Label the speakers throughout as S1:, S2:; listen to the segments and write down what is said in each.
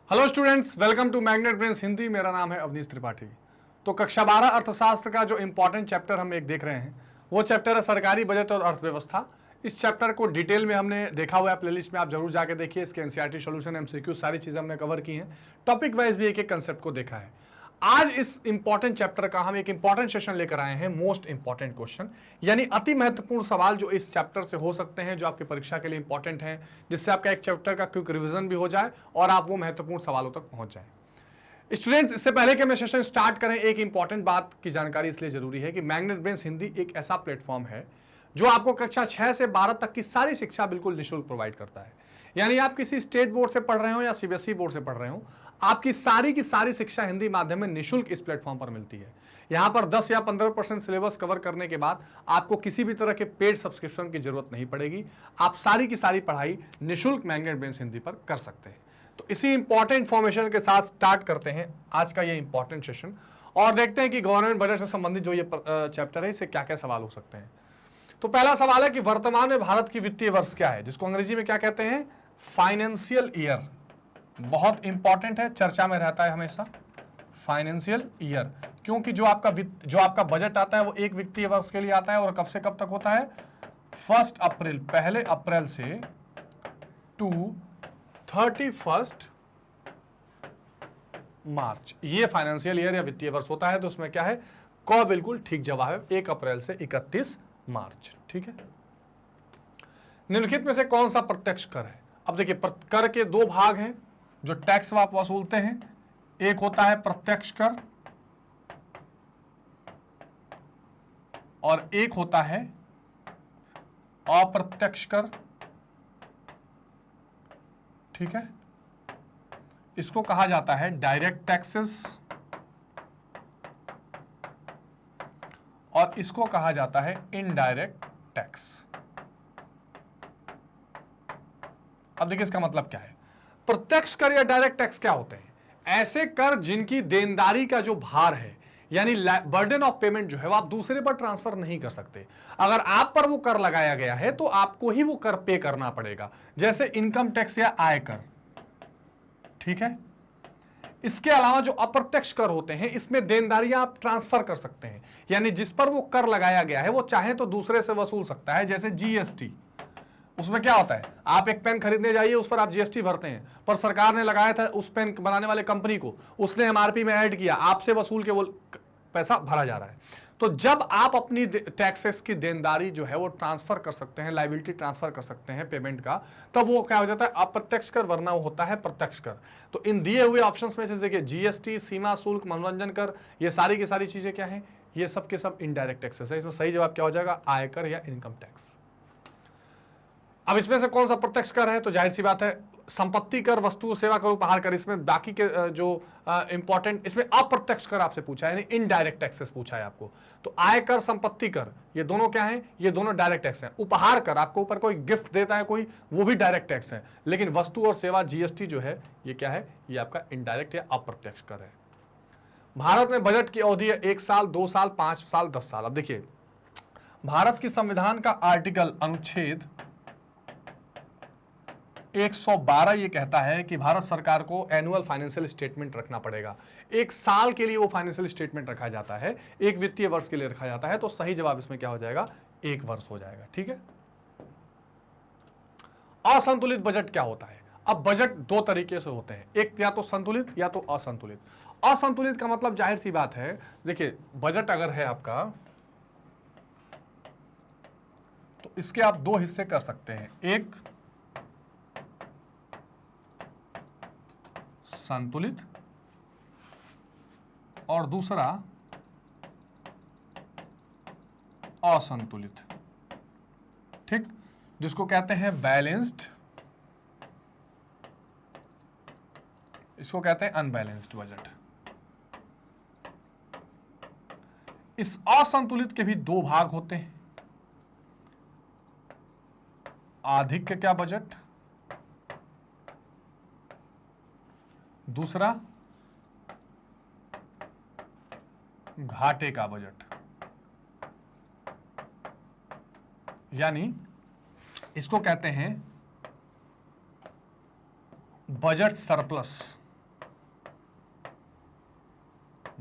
S1: Hello students, welcome to Magnet Brains Hindi. मेरा नाम है अवनीश त्रिपाठी। तो कक्षा 12 अर्थशास्त्र का जो इंपॉर्टेंट चैप्टर हम एक देख रहे हैं वो चैप्टर है सरकारी बजट और अर्थव्यवस्था। इस चैप्टर को डिटेल में हमने देखा हुआ है प्लेलिस्ट में, आप जरूर जाके देखिए। इसके एनसीईआरटी सॉल्यूशन, एमसीक्यू सारी चीजें हमने कवर की हैं। टॉपिक वाइज भी एक एक कंसेप्ट को देखा है। आज इस इंपॉर्टेंट चैप्टर का हम एक इंपॉर्टेंट सेशन लेकर आए हैं, मोस्ट इंपॉर्टेंट क्वेश्चन, यानी अति महत्वपूर्ण सवाल जो इस चैप्टर से हो सकते हैं, जो आपकी परीक्षा के लिए इंपॉर्टेंट हैं, जिससे आपका एक चैप्टर का क्विक रिवीजन भी हो जाए और आप वो महत्वपूर्ण सवालों तक पहुंच जाए। स्टूडेंट्स, इससे पहले कि हम सेशन स्टार्ट करें, एक इंपॉर्टेंट बात की जानकारी इसलिए जरूरी है कि मैग्नेट ब्रेन्स हिंदी एक ऐसा प्लेटफॉर्म है जो आपको कक्षा 6 से 12 तक की सारी शिक्षा बिल्कुल निःशुल्क प्रोवाइड करता है। यानी आप किसी स्टेट बोर्ड से पढ़ रहे हो या सीबीएसई बोर्ड से पढ़ रहे हो, आपकी सारी की सारी शिक्षा हिंदी माध्यम में निःशुल्क इस प्लेटफॉर्म पर मिलती है। यहां पर 10 या 15% सिलेबस कवर करने के बाद आपको किसी भी तरह के पेड सब्सक्रिप्शन की जरूरत नहीं पड़ेगी। आप सारी की सारी पढ़ाई निःशुल्क मैग्नेट ब्रेन्स हिंदी पर कर सकते हैं। तो इसी इंपॉर्टेंट इंफॉर्मेशन के साथ स्टार्ट करते हैं आज का ये इंपॉर्टेंट सेशन और देखते हैं कि गवर्नमेंट बजट से संबंधित जो ये चैप्टर है, इससे क्या क्या सवाल हो सकते हैं। तो पहला सवाल है कि वर्तमान में भारत की वित्तीय वर्ष क्या है, जिसको अंग्रेजी में क्या कहते हैं, फाइनेंशियल ईयर। बहुत इंपॉर्टेंट है, चर्चा में रहता है हमेशा फाइनेंशियल ईयर, क्योंकि जो आपका बजट आता है वो एक वित्तीय वर्ष के लिए आता है और कब से कब तक होता है, 1 अप्रैल, पहले अप्रैल से टू 31 मार्च, ये फाइनेंशियल ईयर या वित्तीय वर्ष होता है। तो उसमें क्या है, क बिल्कुल ठीक जवाब है, 1 अप्रैल से 31 मार्च। ठीक है। निम्नलिखित में से कौन सा प्रत्यक्ष कर है। अब देखिए, कर के दो भाग हैं जो टैक्स आप वसूलते हैं। एक होता है प्रत्यक्ष कर और एक होता है अप्रत्यक्ष कर। ठीक है, इसको कहा जाता है डायरेक्ट टैक्सेस और इसको कहा जाता है इनडायरेक्ट टैक्स। अब देखिए इसका मतलब क्या है। प्रत्यक्ष कर या डायरेक्ट टैक्स क्या होते हैं, ऐसे कर जिनकी देनदारी का जो भार है, यानी बर्डन ऑफ पेमेंट जो है, वो आप दूसरे पर ट्रांसफर नहीं कर सकते। अगर आप पर वो कर लगाया गया है तो आपको ही वो कर पे करना पड़ेगा, जैसे इनकम टैक्स या आयकर। ठीक है। इसके अलावा जो अप्रत्यक्ष कर होते हैं, इसमें देनदारियां आप ट्रांसफर कर सकते हैं, यानी जिस पर वो कर लगाया गया है वो चाहे तो दूसरे से वसूल सकता है, जैसे जीएसटी। उसमें क्या होता है, आप एक पेन खरीदने जाइए, उस पर आप जीएसटी भरते हैं, पर सरकार ने लगाया था उस पेन बनाने वाले कंपनी को, उसने एमआरपी में ऐड किया, आपसे वसूल के वो पैसा भरा जा रहा है। तो जब आप अपनी टैक्सेस की देनदारी जो है वो ट्रांसफर कर सकते हैं, लायबिलिटी ट्रांसफर कर सकते हैं पेमेंट का, तब वो क्या हो जाता है, अप्रत्यक्ष कर, वरना वो होता है प्रत्यक्ष कर। तो इन दिए हुए ऑप्शंस में से देखिए, जीएसटी, सीमा शुल्क, मनोरंजन कर, ये सारी की सारी चीजें क्या है, ये सब के सब इनडायरेक्ट टैक्सेस है। इसमें सही जवाब क्या हो जाएगा, आयकर या इनकम टैक्स। अब इसमें से कौन सा प्रत्यक्ष कर है, तो जाहिर सी बात है संपत्ति कर, वस्तु सेवा कर, उपहार कर। इसमें बाकी के जो इंपॉर्टेंट, इसमें अप्रत्यक्ष कर आपसे पूछा है, यानी इनडायरेक्ट टैक्सेस पूछा है आपको। तो आयकर, संपत्ति कर, ये दोनों क्या हैं, ये दोनों डायरेक्ट टैक्स हैं। उपहार कर, आपको ऊपर कोई गिफ्ट देता है कोई, वो भी डायरेक्ट टैक्स है। लेकिन वस्तु और सेवा जीएसटी जो है, ये क्या है, ये आपका इनडायरेक्ट या अप्रत्यक्ष कर है। भारत में बजट की अवधि है 1 साल, 2 साल, 5 साल, 10 साल। अब देखिए, भारत की संविधान का आर्टिकल अनुच्छेद 112 ये कहता है कि भारत सरकार को एनुअल फाइनेंशियल स्टेटमेंट रखना पड़ेगा। 1 साल के लिए वो फाइनेंशियल स्टेटमेंट रखा जाता है, 1 वित्तीय वर्ष के लिए रखा जाता है। तो सही जवाब इसमें क्या हो जाएगा, 1 वर्ष हो जाएगा। ठीक है। असंतुलित बजट क्या होता है। अब बजट 2 तरीके से होते हैं, एक या तो संतुलित या तो असंतुलित। असंतुलित का मतलब जाहिर सी बात है, देखिए बजट अगर है आपका, तो इसके आप 2 हिस्से कर सकते हैं, एक संतुलित और दूसरा असंतुलित। ठीक, जिसको कहते हैं बैलेंस्ड, इसको कहते हैं अनबैलेंस्ड बजट। इस असंतुलित के भी 2 भाग होते हैं, आधिक्य का बजट, दूसरा घाटे का बजट। यानी इसको कहते हैं बजट सरप्लस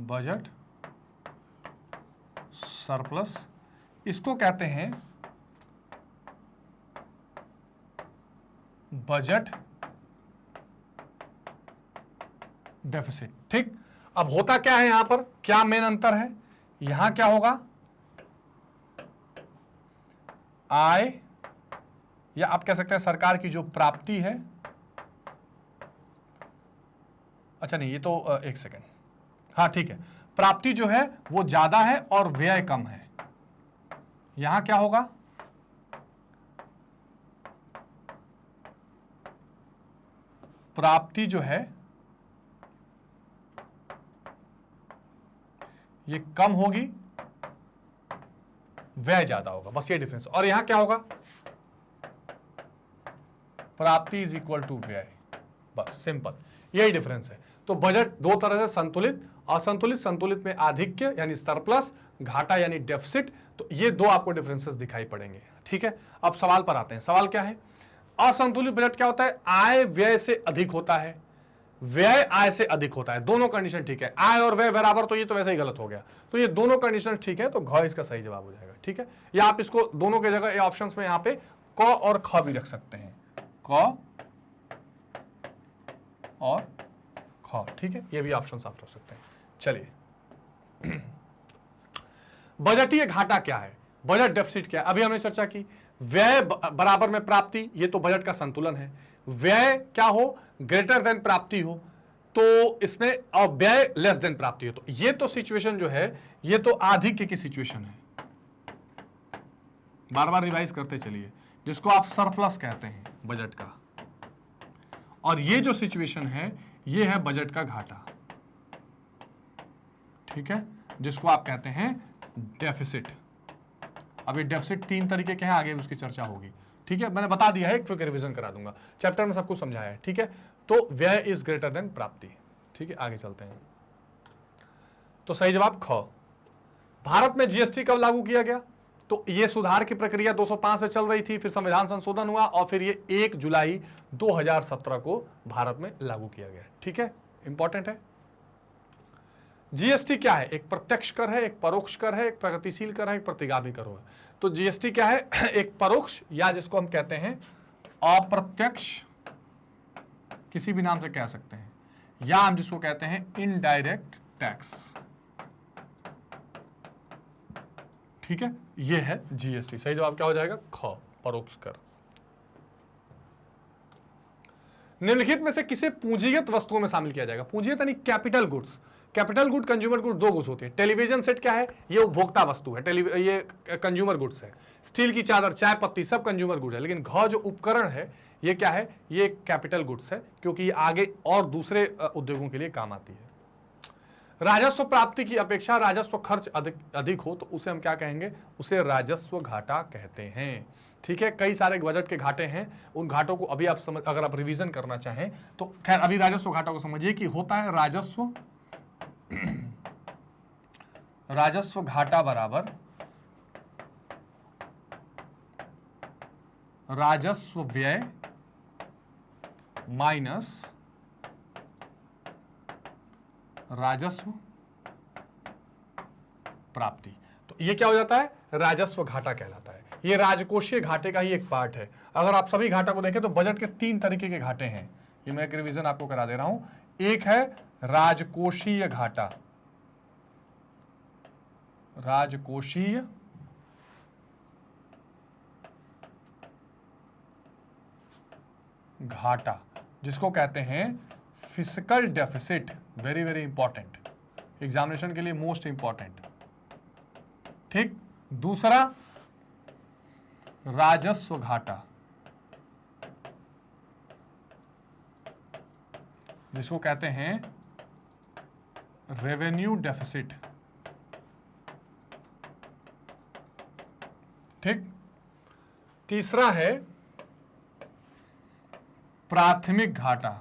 S1: बजट सरप्लस, इसको कहते हैं बजट डेफिसिट। ठीक, अब होता क्या है यहां पर, क्या मेन अंतर है, यहां क्या होगा, आय या आप कह सकते हैं सरकार की जो प्राप्ति है, अच्छा नहीं ये तो एक सेकेंड, हाँ ठीक है, प्राप्ति जो है वो ज्यादा है और व्यय कम है। यहां क्या होगा, प्राप्ति जो है ये कम होगी, व्यय ज्यादा होगा, बस ये डिफरेंस। और यहां क्या होगा, प्राप्ति इज इक्वल टू व्यय, बस सिंपल, यही डिफरेंस है। तो बजट दो तरह से, संतुलित, असंतुलित, संतुलित में आधिक्य यानी सरप्लस, घाटा यानी डेफिसिट, तो ये दो आपको डिफरेंसेस दिखाई पड़ेंगे। ठीक है, अब सवाल पर आते हैं। सवाल क्या है, असंतुलित बजट क्या होता है, आय व्यय से अधिक होता है, व्यय आय से अधिक होता है, दोनों कंडीशन ठीक है, आय और व्यय बराबर, तो ये तो वैसे ही गलत हो गया, तो ये दोनों कंडीशन ठीक है, तो घ इसका सही जवाब हो जाएगा। ठीक है, या आप इसको दोनों के जगह ऑप्शंस में यहां पे क और ख भी रख सकते हैं, क और ख, ठीक है, ये भी ऑप्शंस आप रख सकते हैं। चलिए, बजटीय घाटा क्या है, बजट डेफिसिट क्या है, अभी हमने चर्चा की, व्यय बराबर में प्राप्ति, ये तो बजट का संतुलन है, व्यय क्या हो, ग्रेटर देन प्राप्ति हो, तो इसमें और व्यय लेस देन प्राप्ति हो, तो ये तो सिचुएशन जो है ये तो आधिक्य की सिचुएशन है, बार बार रिवाइज करते चलिए, जिसको आप सरप्लस कहते हैं बजट का, और ये जो सिचुएशन है ये है बजट का घाटा। ठीक है, जिसको आप कहते हैं डेफिसिट। अब ये डेफिसिट तीन तरीके के हैं, आगे उसकी चर्चा होगी। ठीक है, मैंने बता दिया है, एक क्विक रिवीजन करा दूंगा, चैप्टर में सब कुछ समझाया है। ठीक है, तो व्यय इज ग्रेटर देन प्राप्ति। ठीक है, आगे चलते हैं। तो सही जवाब ख। भारत में जीएसटी कब लागू किया गया, तो ये सुधार की प्रक्रिया 205 से चल रही थी, फिर संविधान संशोधन हुआ और फिर ये 1 जुलाई 2017 को भारत में लागू किया गया। ठीक है, इंपॉर्टेंट है। जीएसटी क्या है, एक प्रत्यक्ष कर है, एक परोक्ष कर है, एक प्रगतिशील कर है, एक प्रतिगामी कर है। तो जीएसटी क्या है, एक परोक्ष या जिसको हम कहते हैं अप्रत्यक्ष, किसी भी नाम से कह सकते हैं, या हम जिसको कहते हैं इनडायरेक्ट टैक्स। ठीक है, ये है जीएसटी। सही जवाब क्या हो जाएगा, ख, परोक्ष कर। निम्नलिखित में से किसे पूंजीगत वस्तुओं में शामिल किया जाएगा, पूंजीगत यानी capital goods. Capital good, consumer good, दो गुड्स होती है। टेलीविजन सेट क्या है, ये उपभोक्ता वस्तु है, ये कंज्यूमर गुड्स है। स्टील की चादर, चाय पत्ती, सब कंज्यूमर गुड है। लेकिन घ जो उपकरण है ये क्या है, ये कैपिटल गुड्स है, क्योंकि ये आगे और दूसरे उद्योगों के लिए काम आती है। राजस्व प्राप्ति की अपेक्षा राजस्व खर्च अधिक हो तो उसे हम क्या कहेंगे, उसे राजस्व घाटा कहते हैं। ठीक है, कई सारे बजट के घाटे हैं, उन घाटों को अभी आप समझ, अगर आप रिवीजन करना चाहें तो खैर अभी राजस्व घाटा को समझिए कि होता है राजस्व घाटा बराबर राजस्व व्यय माइनस राजस्व प्राप्ति। तो ये क्या हो जाता है, राजस्व घाटा कहलाता है। ये राजकोषीय घाटे का ही एक पार्ट है। अगर आप सभी घाटा को देखें तो बजट के 3 तरीके के घाटे हैं, ये मैं एक रिवीजन आपको करा दे रहा हूं। एक है राजकोषीय घाटा, राजकोषीय घाटा, जिसको कहते हैं fiscal deficit. Very very important, examination के लिए मोस्ट इंपॉर्टेंट। ठीक, दूसरा राजस्व घाटा, जिसको कहते हैं रेवेन्यू डेफिसिट। ठीक, तीसरा है प्राथमिक घाटा,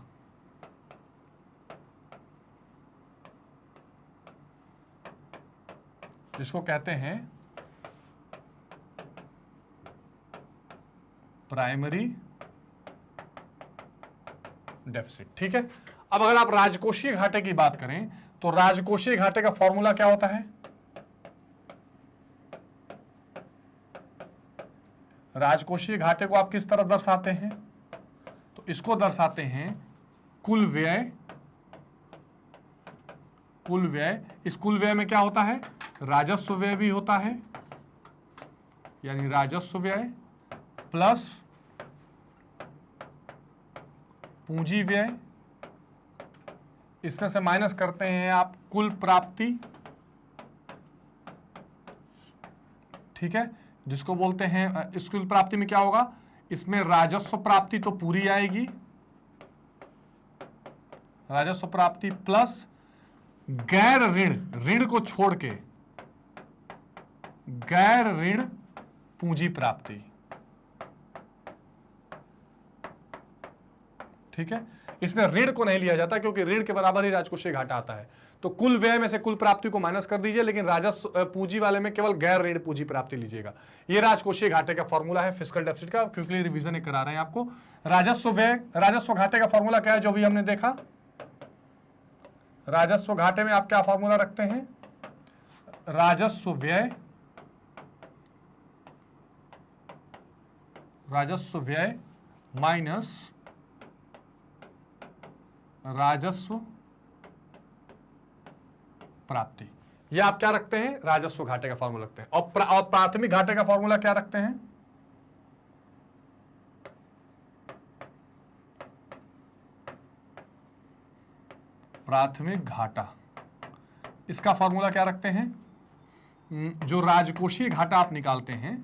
S1: जिसको कहते हैं प्राइमरी डेफिसिट। ठीक है, अब अगर आप राजकोषीय घाटे की बात करें तो राजकोषीय घाटे का फॉर्मूला क्या होता है? राजकोषीय घाटे को आप किस तरह दर्शाते हैं? तो इसको दर्शाते हैं कुल व्यय। कुल व्यय, इस कुल व्यय में क्या होता है? राजस्व व्यय भी होता है, यानी राजस्व व्यय प्लस पूंजी व्यय, इसमें से माइनस करते हैं आप कुल प्राप्ति, ठीक है, जिसको बोलते हैं, इस कुल प्राप्ति में क्या होगा? इसमें राजस्व प्राप्ति तो पूरी आएगी, राजस्व प्राप्ति प्लस गैर ऋण, ऋण को छोड़ के गैर ऋण पूंजी प्राप्ति, ठीक है। इसमें ऋण को नहीं लिया जाता क्योंकि ऋण के बराबर ही राजकोषीय घाटा आता है। तो कुल व्यय में से कुल प्राप्ति को माइनस कर दीजिए, लेकिन राजस्व पूंजी वाले में केवल गैर ऋण पूंजी प्राप्ति लीजिएगा। ये राजकोषीय घाटे का फॉर्मूला है फिस्कल डेफिसिट का। क्विकली रिवीजन करा रहे हैं आपको। राजस्व व्यय, राजस्व घाटे का फॉर्मूला क्या है जो भी हमने देखा? राजस्व घाटे में आप क्या फॉर्मूला रखते हैं? राजस्व व्यय, राजस्व व्यय माइनस राजस्व प्राप्ति, ये आप क्या रखते हैं? राजस्व घाटे का फॉर्मूला रखते हैं। और प्राथमिक घाटे का फॉर्मूला क्या रखते हैं? प्राथमिक घाटा, इसका फॉर्मूला क्या रखते हैं? जो राजकोषीय घाटा आप निकालते हैं,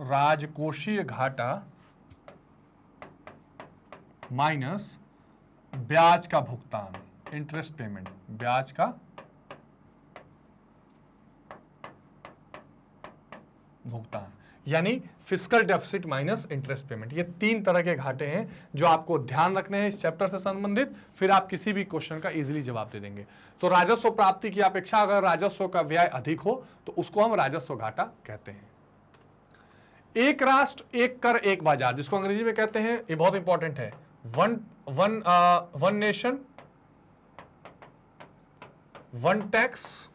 S1: राजकोषीय घाटा माइनस ब्याज का भुगतान, इंटरेस्ट पेमेंट, ब्याज का भुगतान, यानी fiscal deficit minus interest payment. ये तीन तरह के घाटे हैं जो आपको ध्यान रखने हैं इस चैप्टर से संबंधित, फिर आप किसी भी क्वेश्चन का इजीली जवाब दे देंगे। तो राजस्व प्राप्ति की अपेक्षा अगर राजस्व का व्यय अधिक हो तो उसको हम राजस्व घाटा कहते हैं। एक राष्ट्र एक कर एक बाजार, जिसको अंग्रेजी में कहते हैं, ये बहुत इंपॉर्टेंट है, one nation one tax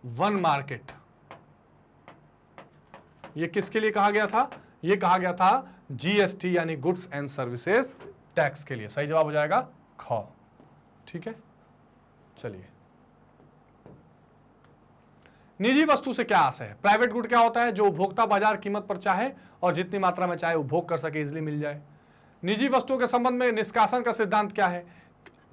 S1: one market. ये किसके लिए कहा गया था? ये कहा गया था जीएसटी यानी गुड्स एंड सर्विसेज टैक्स के लिए। सही जवाब हो जाएगा ख, ठीक है। चलिए, निजी वस्तु से क्या आशय है? प्राइवेट गुड क्या होता है? जो उपभोक्ता बाजार कीमत पर चाहे और जितनी मात्रा में चाहे उपभोग कर सके, इजिली मिल जाए। निजी वस्तुओं के संबंध में निष्कासन का सिद्धांत क्या है?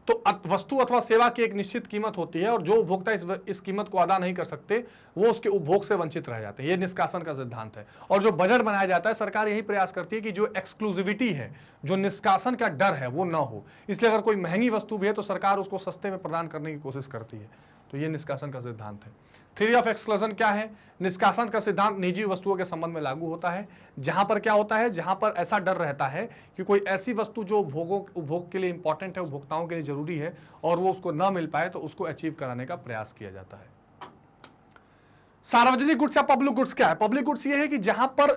S1: तो वस्तु अथवा सेवा की एक निश्चित कीमत होती है और जो उपभोक्ता इस कीमत को अदा नहीं कर सकते वो उसके उपभोग से वंचित रह जाते हैं। ये निष्कासन का सिद्धांत है। और जो बजट बनाया जाता है, सरकार यही प्रयास करती है कि जो एक्सक्लूसिविटी है, जो निष्कासन का डर है, वो ना हो। इसलिए अगर कोई महंगी वस्तु भी है तो सरकार उसको सस्ते में प्रदान करने की कोशिश करती है। तो ये निष्कासन का सिद्धांत है। थ्योरी ऑफ एक्सक्लूजन क्या है? निष्कासन का सिद्धांत निजी वस्तुओं के संबंध में लागू होता है, जहां पर क्या होता है, जहां पर ऐसा डर रहता है कि कोई ऐसी वस्तु जो उपभोग के लिए इंपॉर्टेंट है, उपभोक्ताओं के लिए जरूरी है और वो उसको ना मिल पाए, तो उसको अचीव कराने का प्रयास किया जाता है। सार्वजनिक गुड्स या पब्लिक गुड्स क्या है? पब्लिक गुड्स ये है कि जहां पर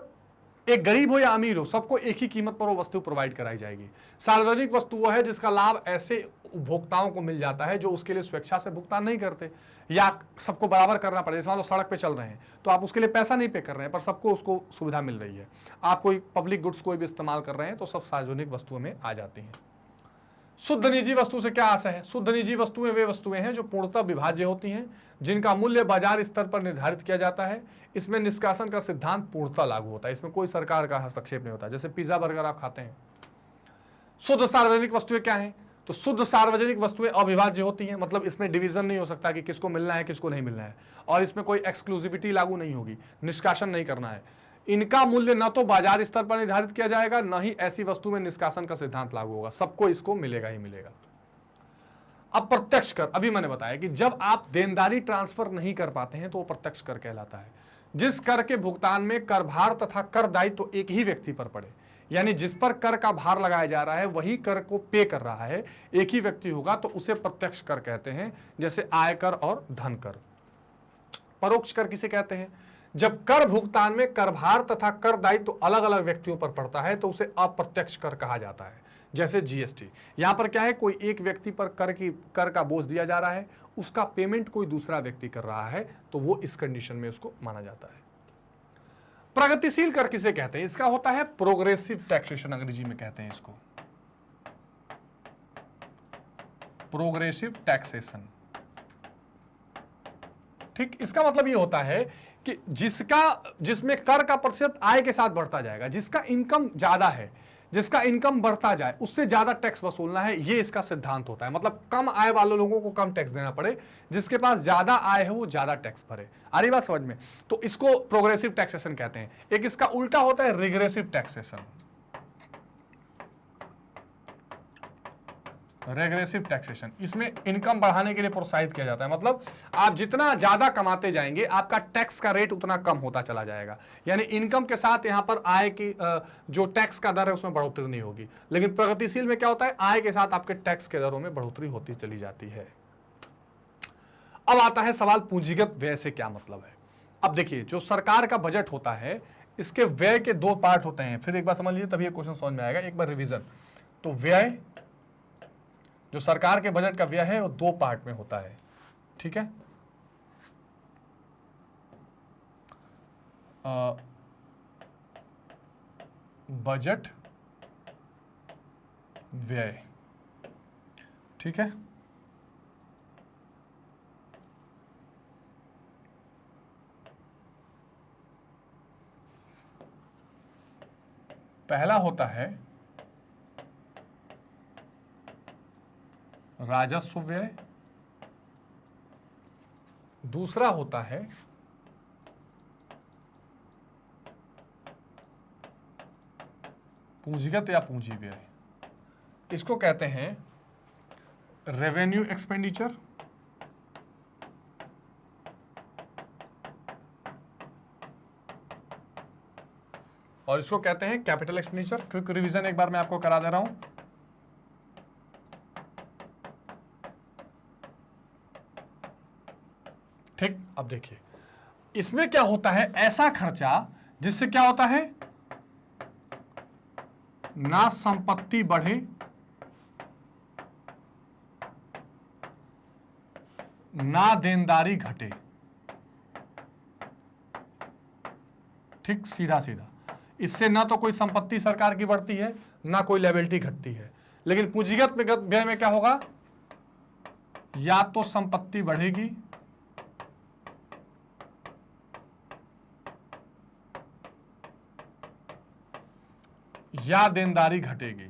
S1: एक गरीब हो या अमीर हो, सबको एक ही कीमत पर वो वस्तु प्रोवाइड कराई जाएगी। सार्वजनिक वस्तु वो है जिसका लाभ ऐसे उपभोक्ताओं को मिल जाता है जो उसके लिए स्वेच्छा से भुगतान नहीं करते या सबको बराबर करना पड़े। जैसे मान लो सड़क पे चल रहे हैं तो आप उसके लिए पैसा नहीं पे कर रहे हैं, पर सबको उसको सुविधा मिल रही है। आप कोई पब्लिक गुड्स कोई भी इस्तेमाल कर रहे हैं तो सब सार्वजनिक वस्तुओं में आ जाती हैं। शुद्ध निजी वस्तु से क्या आशय है? शुद्ध निजी वस्तुएं वे वस्तुएं हैं जो पूर्णतः विभाज्य होती हैं, जिनका मूल्य बाजार स्तर पर निर्धारित किया जाता है। इसमें निष्कासन का सिद्धांत पूर्णतः लागू होता है, इसमें कोई सरकार का हस्तक्षेप नहीं होता। जैसे पिज्जा बर्गर आप खाते हैं। शुद्ध सार्वजनिक वस्तुएं क्या हैं? तो शुद्ध सार्वजनिक वस्तुएं अविभाज्य होती हैं, मतलब इसमें डिवीजन नहीं हो सकता कि किसको मिलना है किसको नहीं मिलना है, और इसमें कोई एक्सक्लूसिविटी लागू नहीं होगी, निष्कासन नहीं करना है। इनका मूल्य न तो बाजार स्तर पर निर्धारित किया जाएगा, न ही ऐसी वस्तु में निष्कासन का सिद्धांत लागू होगा, सबको इसको मिलेगा ही मिलेगा। अब प्रत्यक्ष कर, अभी मैंने बताया कि जब आप देनदारी ट्रांसफर नहीं कर पाते हैं तो वो प्रत्यक्ष कर कहलाता है। जिस कर के भुगतान में कर भार तथा कर दायित्व तो एक ही व्यक्ति पर पड़े, यानी जिस पर कर का भार लगाया जा रहा है वही कर को पे कर रहा है, एक ही व्यक्ति होगा, तो उसे प्रत्यक्ष कर कहते हैं। जैसे आयकर और धन कर। परोक्ष कर किसे कहते हैं? जब कर भुगतान में कर भार तथा कर दायित्व तो अलग अलग व्यक्तियों पर पड़ता है तो उसे अप्रत्यक्ष कर कहा जाता है। जैसे जीएसटी, यहां पर क्या है, कोई एक व्यक्ति पर कर का बोझ दिया जा रहा है, उसका पेमेंट कोई दूसरा व्यक्ति कर रहा है, तो वो इस कंडीशन में उसको माना जाता है। प्रगतिशील कर किसे कहते हैं? इसका होता है प्रोग्रेसिव टैक्सेशन, अंग्रेजी में कहते हैं इसको प्रोग्रेसिव टैक्सेशन। ठीक, इसका मतलब ये होता है कि जिसमें कर का प्रतिशत आय के साथ बढ़ता जाएगा, जिसका इनकम ज्यादा है, जिसका इनकम बढ़ता जाए उससे ज्यादा टैक्स वसूलना है, ये इसका सिद्धांत होता है। मतलब कम आय वाले लोगों को कम टैक्स देना पड़े, जिसके पास ज्यादा आय है वो ज्यादा टैक्स भरे। आ रही बात समझ में? तो इसको प्रोग्रेसिव टैक्सेशन कहते हैं। एक इसका उल्टा होता है रिग्रेसिव टैक्सेशन, रेग्रेसिव टैक्सेशन। इसमें इनकम बढ़ाने के लिए प्रोत्साहित किया जाता है, मतलब आप जितना ज्यादा कमाते जाएंगे आपका टैक्स का रेट उतना कम होता चला जाएगा। यानी इनकम के साथ यहां पर आय की जो टैक्स का दर है उसमें बढ़ोतरी नहीं होगी। लेकिन प्रगतिशील में क्या होता है, आय के साथ आपके टैक्स के दरों में बढ़ोतरी होती चली जाती है। अब आता है सवाल पूंजीगत व्यय से क्या मतलब है। अब देखिए, जो सरकार का बजट होता है इसके व्यय के दो पार्ट होते हैं। फिर एक बार समझ लीजिए तभी ये क्वेश्चन समझ में आएगा। एक बार रिवीजन, तो व्यय, जो सरकार के बजट का व्यय है वो दो पार्ट में होता है। ठीक है, बजट व्यय। ठीक है, पहला होता है राजस्व व्यय, दूसरा होता है पूंजीगत या पूंजी व्यय। इसको कहते हैं रेवेन्यू एक्सपेंडिचर और इसको कहते हैं कैपिटल एक्सपेंडिचर। क्विक रिवीजन एक बार मैं आपको करा दे रहा हूं। ठीक, अब देखिए इसमें क्या होता है, ऐसा खर्चा जिससे क्या होता है, ना संपत्ति बढ़े ना देनदारी घटे। ठीक, सीधा सीधा, इससे ना तो कोई संपत्ति सरकार की बढ़ती है ना कोई लायबिलिटी घटती है। लेकिन पूंजीगत व्यय में क्या होगा, या तो संपत्ति बढ़ेगी या देनदारी घटेगी।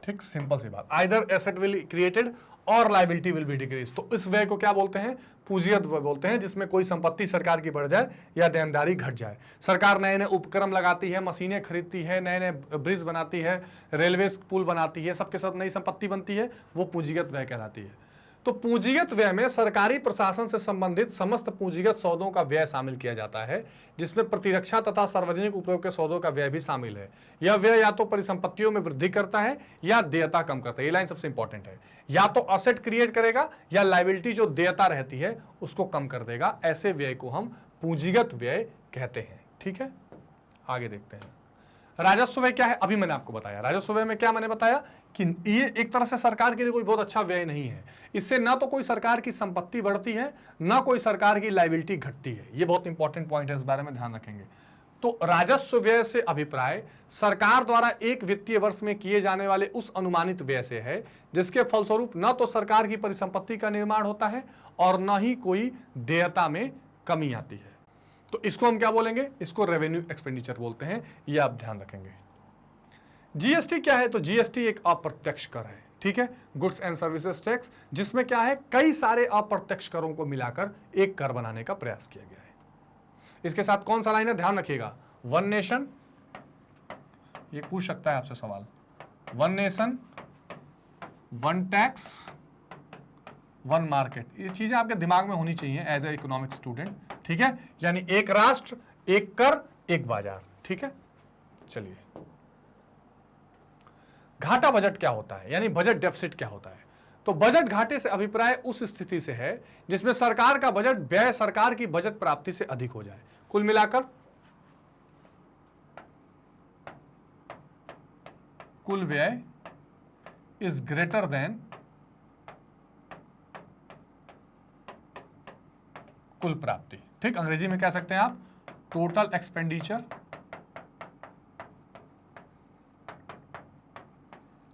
S1: ठीक, सिंपल सी बात, आइदर एसेट विल क्रिएटेड और लायबिलिटी विल बी डिक्रीज। तो इस व्यय को क्या बोलते हैं, पूंजीगत व्यय बोलते हैं, जिसमें कोई संपत्ति सरकार की बढ़ जाए या देनदारी घट जाए। सरकार नए नए उपक्रम लगाती है, मशीनें खरीदती है, नए नए ब्रिज बनाती है, रेलवे पुल बनाती है, सबके साथ नई संपत्ति बनती है, वो पूंजीगत व्यय कहलाती है। तो पूंजीगत व्यय में सरकारी प्रशासन से संबंधित समस्त पूंजीगत सौदों का व्यय शामिल किया जाता है, जिसमें प्रतिरक्षा तथा सार्वजनिक उपयोग के सौदों का व्यय भी शामिल है। यह व्यय या तो परिसंपत्तियों में वृद्धि करता है या देयता कम करता है। ये लाइन सबसे इंपॉर्टेंट है, या तो असेट क्रिएट करेगा या लायबिलिटी जो देयता रहती है उसको कम कर देगा। ऐसे व्यय को हम पूंजीगत व्यय कहते हैं। ठीक है, आगे देखते हैं। राजस्व व्यय क्या है, अभी मैंने आपको बताया। राजस्व व्यय में क्या मैंने बताया कि ये एक तरह से सरकार के लिए कोई बहुत अच्छा व्यय नहीं है। इससे ना तो कोई सरकार की संपत्ति बढ़ती है ना कोई सरकार की लायबिलिटी घटती है। ये बहुत इंपॉर्टेंट पॉइंट है, इस बारे में ध्यान रखेंगे। तो राजस्व व्यय से अभिप्राय सरकार द्वारा एक वित्तीय वर्ष में किए जाने वाले उस अनुमानित व्यय से है जिसके फलस्वरूप न तो सरकार की परिसंपत्ति का निर्माण होता है और न ही कोई देयता में कमी आती है। तो इसको हम क्या बोलेंगे, इसको रेवेन्यू एक्सपेंडिचर बोलते हैं। ये आप ध्यान रखेंगे। जीएसटी क्या है, तो जीएसटी एक अप्रत्यक्ष कर है। ठीक है, गुड्स एंड सर्विसेज टैक्स, जिसमें क्या है, कई सारे अप्रत्यक्ष करों को मिलाकर एक कर बनाने का प्रयास किया गया है। इसके साथ कौन सा लाइन है, ध्यान रखिएगा, वन नेशन, ये पूछ सकता है आपसे सवाल, one nation one tax one market. ये चीजें आपके दिमाग में होनी चाहिए एज ए इकोनॉमिक स्टूडेंट। ठीक है, यानी एक राष्ट्र एक कर एक बाजार। ठीक है, चलिए, घाटा बजट क्या होता है, यानी बजट डेफिसिट क्या होता है। तो बजट घाटे से अभिप्राय उस स्थिति से है जिसमें सरकार का बजट व्यय सरकार की बजट प्राप्ति से अधिक हो जाए। कुल मिलाकर कुल व्यय इज ग्रेटर देन कुल प्राप्ति। ठीक, अंग्रेजी में कह सकते हैं आप total expenditure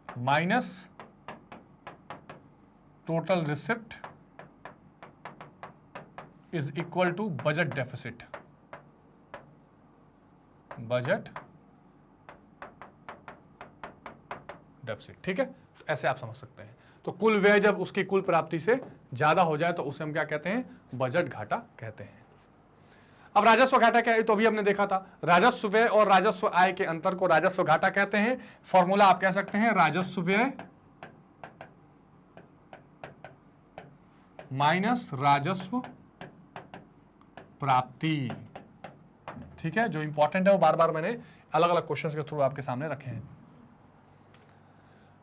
S1: minus total receipt is equal to budget deficit. Budget deficit, ठीक है, तो ऐसे आप समझ सकते हैं। तो कुल व्यय जब उसकी कुल प्राप्ति से ज्यादा हो जाए तो उसे हम क्या कहते हैं? बजट घाटा कहते हैं। अब राजस्व घाटा क्या है? तो अभी हमने देखा था राजस्व व्यय और राजस्व आय के अंतर को राजस्व घाटा कहते हैं। फॉर्मूला आप कह सकते हैं राजस्व व्यय माइनस राजस्व प्राप्ति। ठीक है, जो इंपॉर्टेंट है वो बार बार मैंने अलग अलग क्वेश्चंस के थ्रू आपके सामने रखे हैं।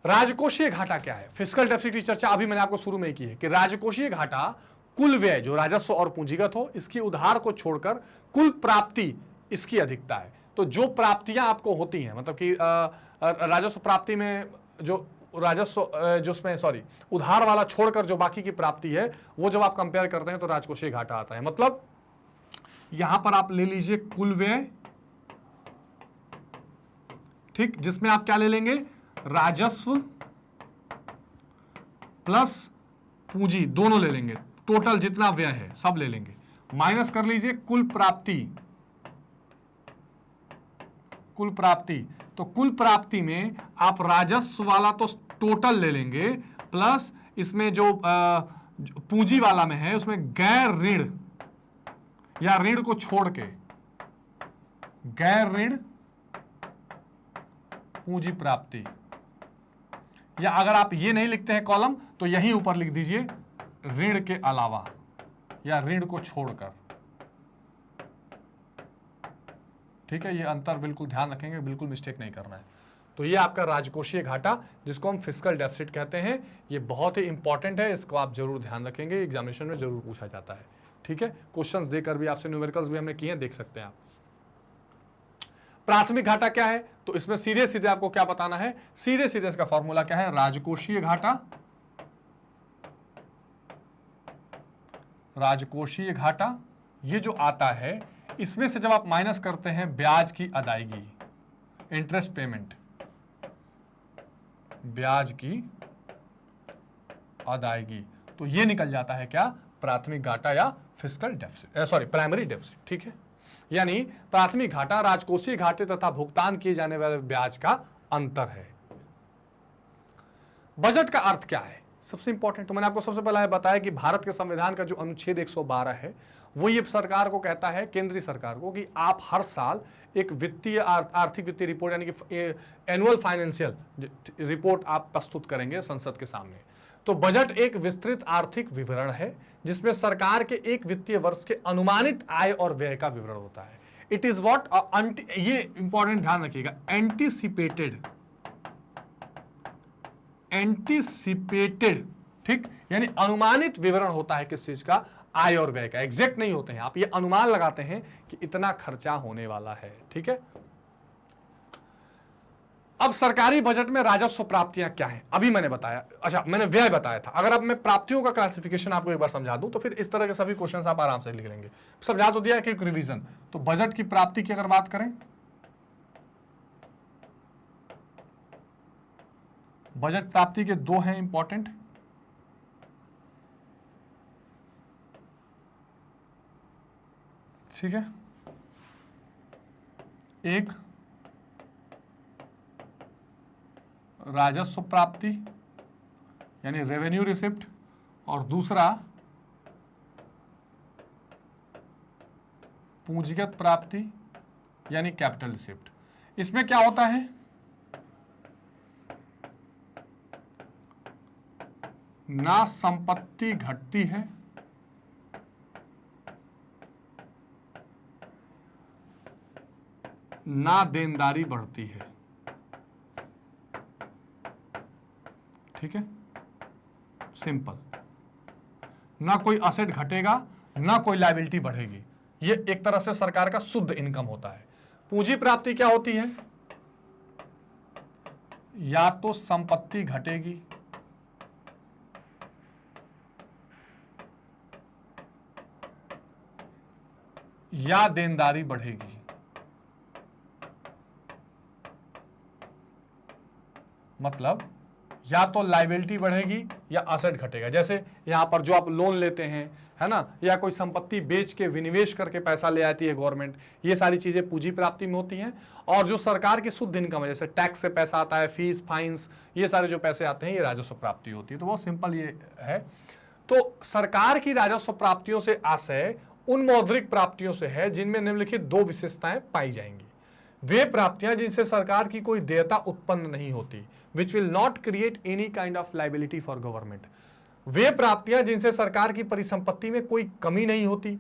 S1: राजकोषीय घाटा क्या है? फिस्कल डेफिसिट की चर्चा अभी मैंने आपको शुरू में ही की है कि राजकोषीय घाटा कुल व्यय जो राजस्व और पूंजीगत हो इसकी उधार को छोड़कर कुल प्राप्ति इसकी अधिकता है। तो जो प्राप्तियां आपको होती हैं, मतलब कि राजस्व प्राप्ति में जो राजस्व जो उसमें उधार वाला छोड़कर जो बाकी की प्राप्ति है वो जब आप कंपेयर करते हैं तो राजकोषीय घाटा आता है। मतलब यहां पर आप ले लीजिए कुल व्यय, ठीक, जिसमें आप क्या ले लेंगे? राजस्व प्लस पूंजी दोनों ले लेंगे, टोटल जितना व्यय है सब ले लेंगे, माइनस कर लीजिए कुल प्राप्ति। कुल प्राप्ति, तो कुल प्राप्ति में आप राजस्व वाला तो टोटल ले लेंगे प्लस इसमें जो पूंजी वाला में है उसमें गैर ऋण या ऋण को छोड़ के गैर ऋण पूंजी प्राप्ति, या अगर आप ये नहीं लिखते हैं कॉलम तो यहीं ऊपर लिख दीजिए ऋण के अलावा या ऋण को छोड़कर। ठीक है, ये अंतर बिल्कुल ध्यान रखेंगे, बिल्कुल मिस्टेक नहीं करना है। तो ये आपका राजकोषीय घाटा जिसको हम फिस्कल डेफिसिट कहते हैं, ये बहुत ही इंपॉर्टेंट है, इसको आप जरूर ध्यान रखेंगे, एग्जामिनेशन में जरूर पूछा जाता है। ठीक है, क्वेश्चंस देकर भी आपसे न्यूमेरिकल्स भी हमने किए हैं, देख सकते हैं आप। प्राथमिक घाटा क्या है? तो इसमें सीधे सीधे आपको क्या बताना है? सीधे सीधे इसका फॉर्मूला क्या है? राजकोषीय घाटा, राजकोषीय घाटा ये जो आता है इसमें से जब आप माइनस करते हैं ब्याज की अदायगी, इंटरेस्ट पेमेंट, ब्याज की अदायगी, तो ये निकल जाता है क्या? प्राथमिक घाटा या फिस्कल डेफिसिट, प्राइमरी डेफिसिट। ठीक है, यानी प्राथमिक घाटा राजकोषीय घाटे तथा भुगतान किए जाने वाले ब्याज का अंतर है। बजट का अर्थ क्या है? सबसे इंपॉर्टेंट, तो मैंने आपको सबसे पहले बताया कि भारत के संविधान का जो अनुच्छेद 112 है वो ये सरकार को कहता है, केंद्रीय सरकार को, कि आप हर साल एक वित्तीय आर्थिक वित्तीय रिपोर्ट यानी कि एनुअल फाइनेंशियल रिपोर्ट आप प्रस्तुत करेंगे संसद के सामने। तो बजट एक विस्तृत आर्थिक विवरण है जिसमें सरकार के एक वित्तीय वर्ष के अनुमानित आय और व्यय का विवरण होता है। इट इज व्हाट, ये इंपॉर्टेंट ध्यान रखिएगा, एंटीसिपेटेड, ठीक, यानी अनुमानित विवरण होता है किस चीज का? आय और व्यय का। एग्जैक्ट नहीं होते हैं, आप ये अनुमान लगाते हैं कि इतना खर्चा होने वाला है। ठीक है, अब सरकारी बजट में राजस्व प्राप्तियां क्या हैं? अभी मैंने बताया, अच्छा मैंने व्यय बताया था। अगर अब मैं प्राप्तियों का क्लासिफिकेशन आपको एक बार समझा दूं तो फिर इस तरह के सभी क्वेश्चंस आप आराम से लिख लेंगे। समझा तो दिया कि रिवीजन। तो बजट की प्राप्ति की अगर बात करें, बजट प्राप्ति के दो हैं इंपॉर्टेंट, ठीक है, एक राजस्व प्राप्ति यानी रेवेन्यू रिसिप्ट और दूसरा पूंजीगत प्राप्ति यानी कैपिटल रिसिप्ट। इसमें क्या होता है? ना संपत्ति घटती है ना देनदारी बढ़ती है। ठीक है, सिंपल, ना कोई असेट घटेगा ना कोई लायबिलिटी बढ़ेगी। ये एक तरह से सरकार का शुद्ध इनकम होता है। पूंजी प्राप्ति क्या होती है? या तो संपत्ति घटेगी या देनदारी बढ़ेगी। मतलब या तो लायबिलिटी बढ़ेगी या असेट घटेगा। जैसे यहां पर जो आप लोन लेते हैं, है ना, या कोई संपत्ति बेच के विनिवेश करके पैसा ले आती है गवर्नमेंट, ये सारी चीजें पूंजी प्राप्ति में होती हैं। और जो सरकार की शुद्ध इनकम है, जैसे टैक्स से पैसा आता है, फीस फाइन्स, ये सारे जो पैसे आते हैं, ये राजस्व प्राप्ति होती है। तो बहुत सिंपल ये है। तो सरकार की राजस्व प्राप्तियों से आशय उन मौद्रिक प्राप्तियों से है जिनमें निम्नलिखित दो विशेषताएं पाई जाएंगी। वे प्राप्तियां जिनसे सरकार की कोई देयता उत्पन्न नहीं होती, which will not create any kind of liability for government. वे प्राप्तियां जिनसे सरकार की परिसंपत्ति में कोई कमी नहीं होती,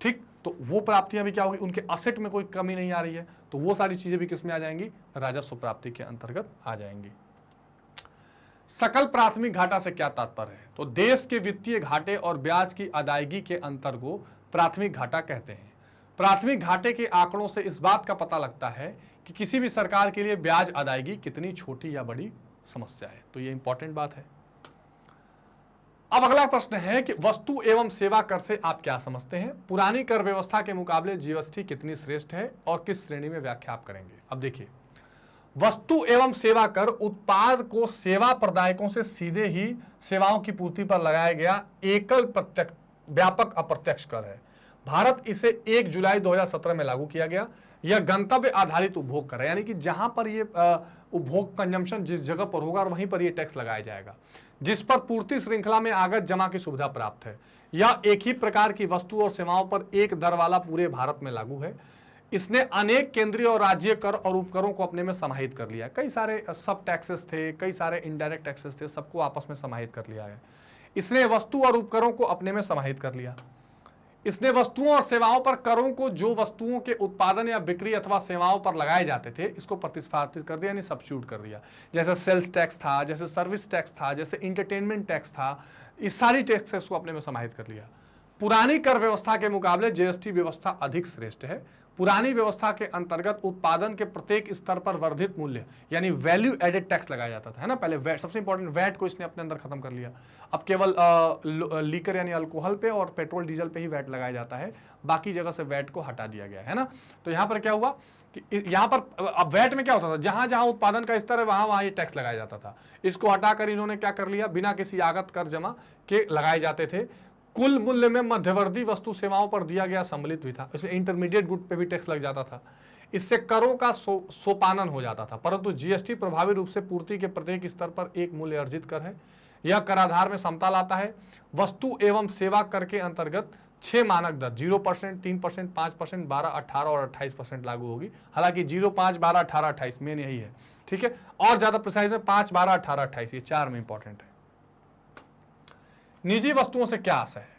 S1: ठीक, तो वो प्राप्तियां भी क्या होगी, उनके असेट में कोई कमी नहीं आ रही है, तो वो सारी चीजें भी किसमें आ जाएंगी, राजस्व प्राप्ति के अंतर्गत आ जाएंगी। सकल प्राथमिक घाटा से क्या तात्पर्य है? तो देश के वित्तीय घाटे और ब्याज की अदायगी के अंतर को प्राथमिक घाटा कहते हैं। प्राथमिक घाटे के आंकड़ों से इस बात का पता लगता है कि किसी भी सरकार के लिए ब्याज अदायगी कितनी छोटी या बड़ी समस्या है। तो ये इंपॉर्टेंट बात है। अब अगला प्रश्न है कि वस्तु एवं सेवा कर से आप क्या समझते हैं? पुरानी कर व्यवस्था के मुकाबले जीएसटी कितनी श्रेष्ठ है और किस श्रेणी में व्याख्या आप करेंगे? अब देखिए, वस्तु एवं सेवा कर उत्पाद को सेवा प्रदायकों से सीधे ही सेवाओं की पूर्ति पर लगाया गया एकल प्रत्यक्ष व्यापक अप्रत्यक्ष कर है। भारत इसे 1 जुलाई 2017 में लागू किया गया। यह गंतव्य आधारित उपभोग कर है, यानी कि जहां पर ये उपभोग कंजम्पशन जिस जगह पर होगा और वहीं पर ये टैक्स लगाया जाएगा, जिस पर पूर्ति श्रृंखला में आगत जमा की सुविधा प्राप्त है। यह एक ही प्रकार की वस्तु और सेवाओं पर एक दर वाला पूरे भारत में लागू है। इसने अनेक केंद्रीय और राज्य कर और उपकरों को अपने में समाहित कर लिया। कई सारे सब टैक्सेस थे, कई सारे इनडायरेक्ट टैक्सेस थे, सबको आपस में समाहित कर लिया है। इसने वस्तु और उपकरों को अपने में समाहित कर लिया। इसने वस्तुओं और सेवाओं पर करों को जो वस्तुओं के उत्पादन या बिक्री अथवा सेवाओं पर लगाए जाते थे, इसको प्रतिस्थापित कर दिया, यानी सब्स्टिट्यूट कर दिया। जैसे सेल्स टैक्स था, जैसे सर्विस टैक्स था, जैसे इंटरटेनमेंट टैक्स था, इस सारी टैक्सेस को अपने में समाहित कर लिया। पुरानी कर व्यवस्था के मुकाबले जीएसटी व्यवस्था अधिक श्रेष्ठ है। पुरानी व्यवस्था के अंतर्गत उत्पादन के प्रत्येक स्तर पर वर्धित मूल्य यानी वैल्यू एडेड टैक्स लगाया जाता था, है ना। पहले वैट, सबसे इंपॉर्टेंट वैट को इसने अपने अंदर खत्म कर लिया। अब केवल लीकर यानी अल्कोहल पे और पेट्रोल डीजल पे ही वैट लगाया जाता है, बाकी जगह से वैट को हटा दिया गया है ना। तो यहाँ पर क्या हुआ कि यहाँ पर अब वैट में क्या होता था, जहां जहां उत्पादन का स्तर है वहां वहां ये टैक्स लगाया जाता था। इसको हटाकर इन्होंने क्या कर लिया, बिना किसी आगत कर जमा के लगाए जाते थे। कुल मूल्य में मध्यवर्ती वस्तु सेवाओं पर दिया गया सम्मिलित भी था। इसमें इंटरमीडिएट गुड पे भी टैक्स लग जाता था। इससे करों का सोपानन हो जाता था। परंतु जीएसटी प्रभावी रूप से पूर्ति के प्रत्येक स्तर पर एक मूल्य अर्जित कर है। यह कराधार में समता लाता है। वस्तु एवं सेवा कर के अंतर्गत 6 मानक दर 0%, 3%, 5%, 12, 18 और 28% लागू होगी। हालांकि 0, 5, 12, 18, 28 मेन यही है, ठीक है। और ज्यादा प्रिसाइज में 5, 12, 18, 28 ये 4 में इंपॉर्टेंट है। निजी वस्तुओं से क्या आशय है?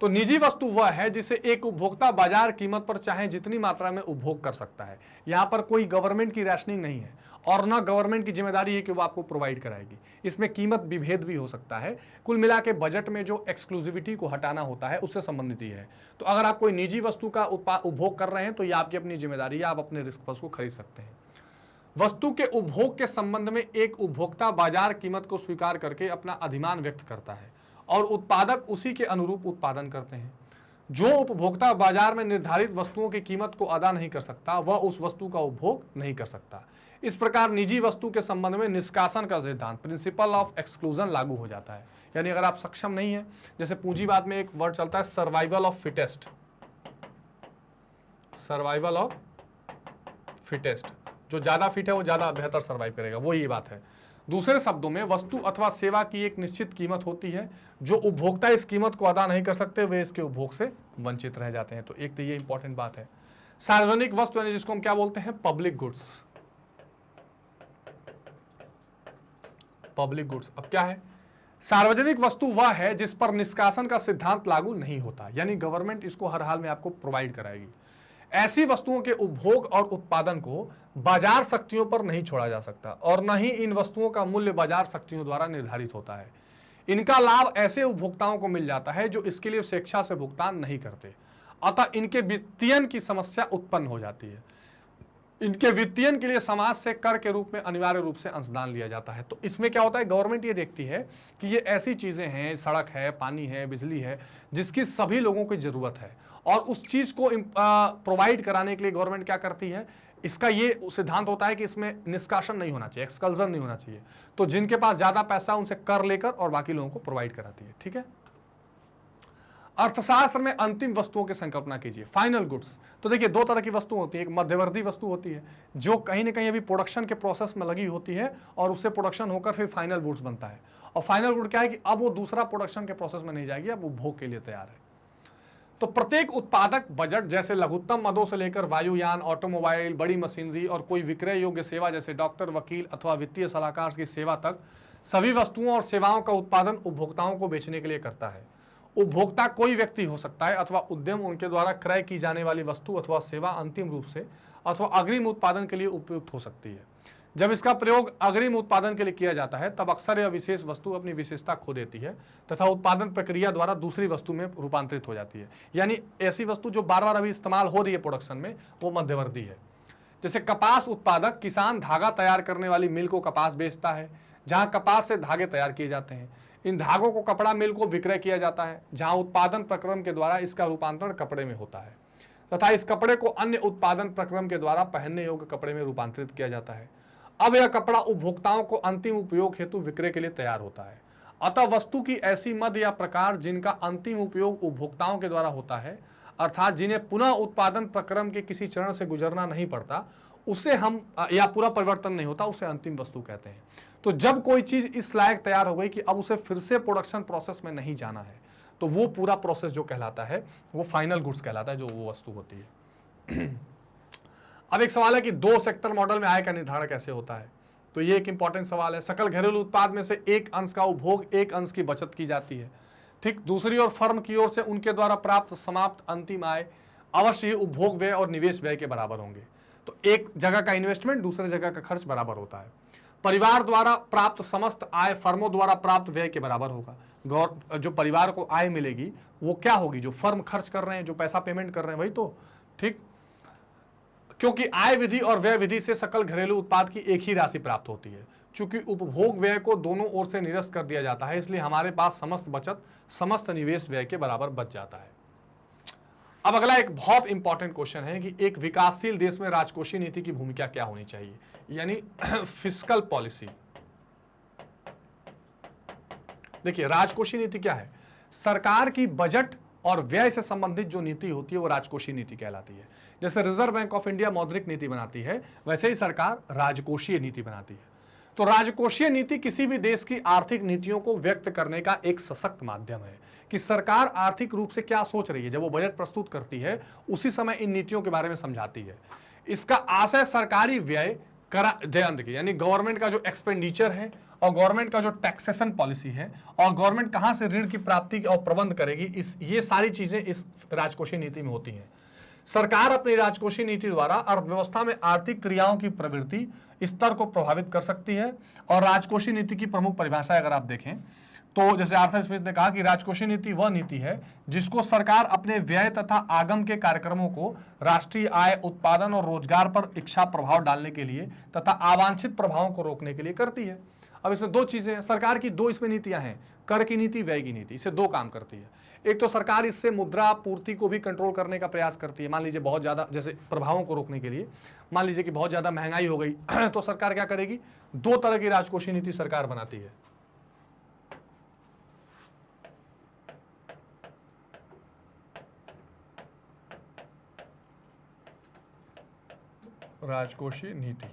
S1: तो निजी वस्तु वह है जिसे एक उपभोक्ता बाजार कीमत पर चाहे जितनी मात्रा में उपभोग कर सकता है। यहां पर कोई गवर्नमेंट की रैशनिंग नहीं है और ना गवर्नमेंट की जिम्मेदारी है कि वो आपको प्रोवाइड कराएगी। इसमें कीमत विभेद भी हो सकता है। कुल मिला के बजट में जो एक्सक्लूसिविटी को हटाना होता है उससे संबंधित ही है। तो अगर आप कोई निजी वस्तु का उपभोग कर रहे हैं तो ये आपकी अपनी जिम्मेदारी है, आप अपने रिस्क पर उसको खरीद सकते हैं। वस्तु के उपभोग के संबंध में एक उपभोक्ता बाजार कीमत को स्वीकार करके अपना अधिमान व्यक्त करता है और उत्पादक उसी के अनुरूप उत्पादन करते हैं। जो उपभोक्ता बाजार में निर्धारित वस्तुओं की कीमत को अदा नहीं कर सकता वह उस वस्तु का उपभोग नहीं कर सकता। इस प्रकार निजी वस्तु के संबंध में निष्कासन का सिद्धांत प्रिंसिपल ऑफ एक्सक्लूजन लागू हो जाता है। यानी अगर आप सक्षम नहीं है, जैसे पूंजीवाद में एक वर्ड चलता है survival of fittest, survival of fittest, जो ज्यादा फिट है वो ज्यादा बेहतर सर्वाइव करेगा, वो ये बात है। दूसरे शब्दों में वस्तु अथवा सेवा की एक निश्चित कीमत होती है। जो उपभोक्ता इस कीमत को अदा नहीं कर सकते वे इसके उपभोग से वंचित रह जाते हैं। तो एक तो ये इंपॉर्टेंट बात है। सार्वजनिक वस्तु यानी जिसको हम क्या बोलते हैं, पब्लिक गुड्स। पब्लिक गुड्स अब क्या है, सार्वजनिक वस्तु वह है जिस पर निष्कासन का सिद्धांत लागू नहीं होता, यानी गवर्नमेंट इसको हर हाल में आपको प्रोवाइड कराएगी। ऐसी वस्तुओं के उपभोग और उत्पादन को बाजार शक्तियों पर नहीं छोड़ा जा सकता और न ही इन वस्तुओं का मूल्य बाजार शक्तियों द्वारा निर्धारित होता है। इनका लाभ ऐसे उपभोक्ताओं को मिल जाता है जो इसके लिए स्वेच्छा से भुगतान नहीं करते, अतः इनके वित्तीयन की समस्या उत्पन्न हो जाती है। इनके वित्तीयन के लिए समाज से कर के रूप में अनिवार्य रूप से अंशदान लिया जाता है। तो इसमें क्या होता है, गवर्नमेंट ये देखती है कि ये ऐसी चीजें हैं, सड़क है, पानी है, बिजली है, जिसकी सभी लोगों की जरूरत है, और उस चीज को प्रोवाइड कराने के लिए गवर्नमेंट क्या करती है, इसका ये सिद्धांत होता है कि इसमें निष्कासन नहीं होना चाहिए, एक्सकल्जन नहीं होना चाहिए। तो जिनके पास ज्यादा पैसा उनसे कर लेकर और बाकी लोगों को प्रोवाइड कराती है। ठीक है। अर्थशास्त्र में अंतिम वस्तुओं की संकल्पना कीजिए, फाइनल गुड्स। तो देखिए दो तरह की वस्तु होती है, एक मध्यवर्ती वस्तु होती है जो कहीं ना कहीं अभी प्रोडक्शन के प्रोसेस में लगी होती है और उससे प्रोडक्शन होकर फिर फाइनल गुड्स बनता है। और फाइनल गुड क्या है कि अब वो दूसरा प्रोडक्शन के प्रोसेस में नहीं जाएगी, अब उपभोग के लिए तैयार है। तो प्रत्येक उत्पादक बजट जैसे लघुत्तम मदों से लेकर वायुयान, ऑटोमोबाइल, बड़ी मशीनरी और कोई विक्रय योग्य सेवा जैसे डॉक्टर, वकील अथवा वित्तीय सलाहकार की सेवा तक सभी वस्तुओं और सेवाओं का उत्पादन उपभोक्ताओं को बेचने के लिए करता है। उपभोक्ता कोई व्यक्ति हो सकता है अथवा उद्यम उनके द्वारा क्रय की जाने वाली वस्तु अथवा सेवा अंतिम रूप से अथवा अग्रिम उत्पादन के लिए उपयुक्त हो सकती है। जब इसका प्रयोग अग्रिम उत्पादन के लिए किया जाता है तब अक्सर यह विशेष वस्तु अपनी विशेषता खो देती है तथा उत्पादन प्रक्रिया द्वारा दूसरी वस्तु में रूपांतरित हो जाती है। यानी ऐसी वस्तु जो बार बार अभी इस्तेमाल हो रही है प्रोडक्शन में, वो मध्यवर्ती है। जैसे कपास उत्पादक किसान धागा तैयार करने वाली मिल को कपास बेचता है, जहां कपास से धागे तैयार किए जाते हैं। इन धागों को कपड़ा मिल को विक्रय किया जाता है, जहां उत्पादन प्रक्रम के द्वारा इसका रूपांतरण कपड़े में होता है तथा इस कपड़े को अन्य उत्पादन प्रक्रम के द्वारा पहनने योग्य कपड़े में रूपांतरित किया जाता है। अब यह कपड़ा उपभोक्ताओं को अंतिम उपयोग हेतु विक्रय के लिए तैयार होता है। अतः वस्तु की ऐसी मद या प्रकार जिनका अंतिम उपयोग उपभोक्ताओं के द्वारा होता है, अर्थात जिन्हें पुनः उत्पादन प्रक्रम के किसी चरण से गुजरना नहीं पड़ता, उसे हम या पूरा परिवर्तन नहीं होता, उसे अंतिम वस्तु कहते हैं। तो जब कोई चीज इस लायक तैयार हो गई कि अब उसे फिर से प्रोडक्शन प्रोसेस में नहीं जाना है, तो वो पूरा प्रोसेस जो कहलाता है वो फाइनल गुड्स कहलाता है, जो वो वस्तु होती है। अब एक सवाल है कि दो सेक्टर मॉडल में आय का निर्धारण कैसे होता है। तो ये एक इंपॉर्टेंट सवाल है। सकल घरेलू उत्पाद में से एक अंश का उपभोग, एक अंश की बचत की जाती है। ठीक, दूसरी ओर फर्म की ओर से उनके द्वारा प्राप्त समाप्त अंतिम आय अवश्य ही उपभोग व्यय और निवेश व्यय के बराबर होंगे। तो एक जगह का इन्वेस्टमेंट दूसरे जगह का खर्च बराबर होता है। परिवार द्वारा प्राप्त समस्त आय फर्मों द्वारा प्राप्त व्यय के बराबर होगा। जो परिवार को आय मिलेगी वो क्या होगी, जो फर्म खर्च कर रहे हैं, जो पैसा पेमेंट कर रहे हैं, वही तो। ठीक, क्योंकि आय विधि और व्यय विधि से सकल घरेलू उत्पाद की एक ही राशि प्राप्त होती है। चूंकि उपभोग व्यय को दोनों ओर से निरस्त कर दिया जाता है, इसलिए हमारे पास समस्त बचत समस्त निवेश व्यय के बराबर बच जाता है। अब अगला एक बहुत इंपॉर्टेंट क्वेश्चन है कि एक विकासशील देश में राजकोषीय नीति की भूमिका क्या होनी चाहिए, यानी फिस्कल पॉलिसी। देखिए राजकोषीय नीति क्या है, सरकार की बजट और व्यय से संबंधित जो नीति होती है वो राजकोषीय नीति कहलाती है। जैसे रिजर्व बैंक ऑफ इंडिया मौद्रिक नीति बनाती है, वैसे ही सरकार राजकोषीय नीति बनाती है। तो राजकोषीय नीति किसी भी देश की आर्थिक नीतियों को व्यक्त करने का एक सशक्त माध्यम है कि सरकार आर्थिक रूप से क्या सोच रही है। जब वो बजट प्रस्तुत करती है उसी समय इन नीतियों के बारे में समझाती है। इसका आशय सरकारी व्यय ध्यान देखिए, यानी गवर्नमेंट का जो एक्सपेंडिचर है और गवर्नमेंट का जो टैक्सेशन पॉलिसी है और गवर्नमेंट कहां से ऋण की प्राप्ति और प्रबंध करेगी, ये सारी चीजें इस राजकोषीय नीति में होती हैं। सरकार अपनी राजकोषीय नीति द्वारा अर्थव्यवस्था में आर्थिक क्रियाओं की प्रवृत्ति स्तर को प्रभावित कर सकती है। और राजकोषीय नीति की प्रमुख परिभाषा अगर आप देखें तो जैसे आर्थर स्मिथ ने कहा कि राजकोषीय नीति वह नीति है जिसको सरकार अपने व्यय तथा आगम के कार्यक्रमों को राष्ट्रीय आय, उत्पादन और रोजगार पर इच्छा प्रभाव डालने के लिए तथा अवांछित प्रभावों को रोकने के लिए करती है। अब इसमें दो चीजें हैं, सरकार की दो इसमें नीतियां हैं, कर की नीति, व्यय की नीति। इससे दो काम करती है। एक तो सरकार इससे मुद्रा पूर्ति को भी कंट्रोल करने का प्रयास करती है। मान लीजिए बहुत ज्यादा, जैसे प्रभावों को रोकने के लिए मान लीजिए कि बहुत ज्यादा महंगाई हो गई तो सरकार क्या करेगी, दो तरह की राजकोषीय नीति सरकार बनाती है। राजकोषीय नीति,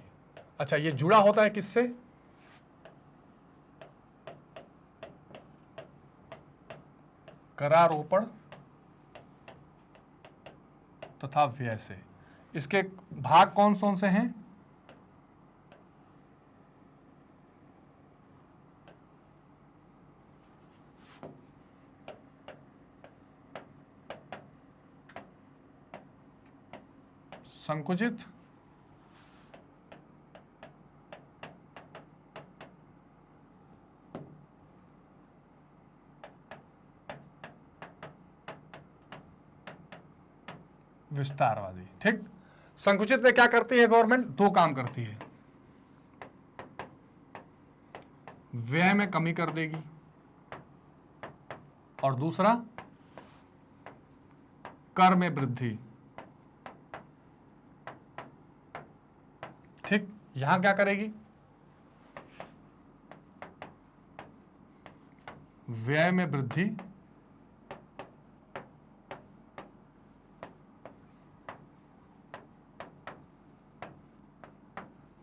S1: अच्छा ये जुड़ा होता है किससे, करारोपण तथा व्यय से। इसके भाग कौन कौन से हैं, संकुचित, विस्तारवादी। ठीक, संकुचित में क्या करती है गवर्नमेंट? दो काम करती है, व्यय में कमी कर देगी और दूसरा कर में वृद्धि। ठीक, यहां क्या करेगी? व्यय में वृद्धि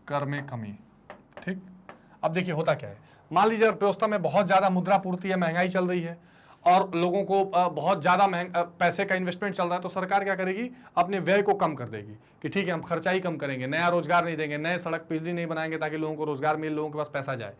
S1: कर में कमी। ठीक, अब देखिए होता क्या है, मान लीजिए अर्थव्यवस्था में बहुत ज्यादा मुद्रा पूर्ति है, महंगाई चल रही है और लोगों को बहुत ज्यादा पैसे का इन्वेस्टमेंट चल रहा है, तो सरकार क्या करेगी? अपने व्यय को कम कर देगी कि ठीक है हम खर्चा ही कम करेंगे, नया रोजगार नहीं देंगे, नए सड़क बिजली नहीं बनाएंगे ताकि लोगों को रोजगार मिले, लोगों के पास पैसा जाए।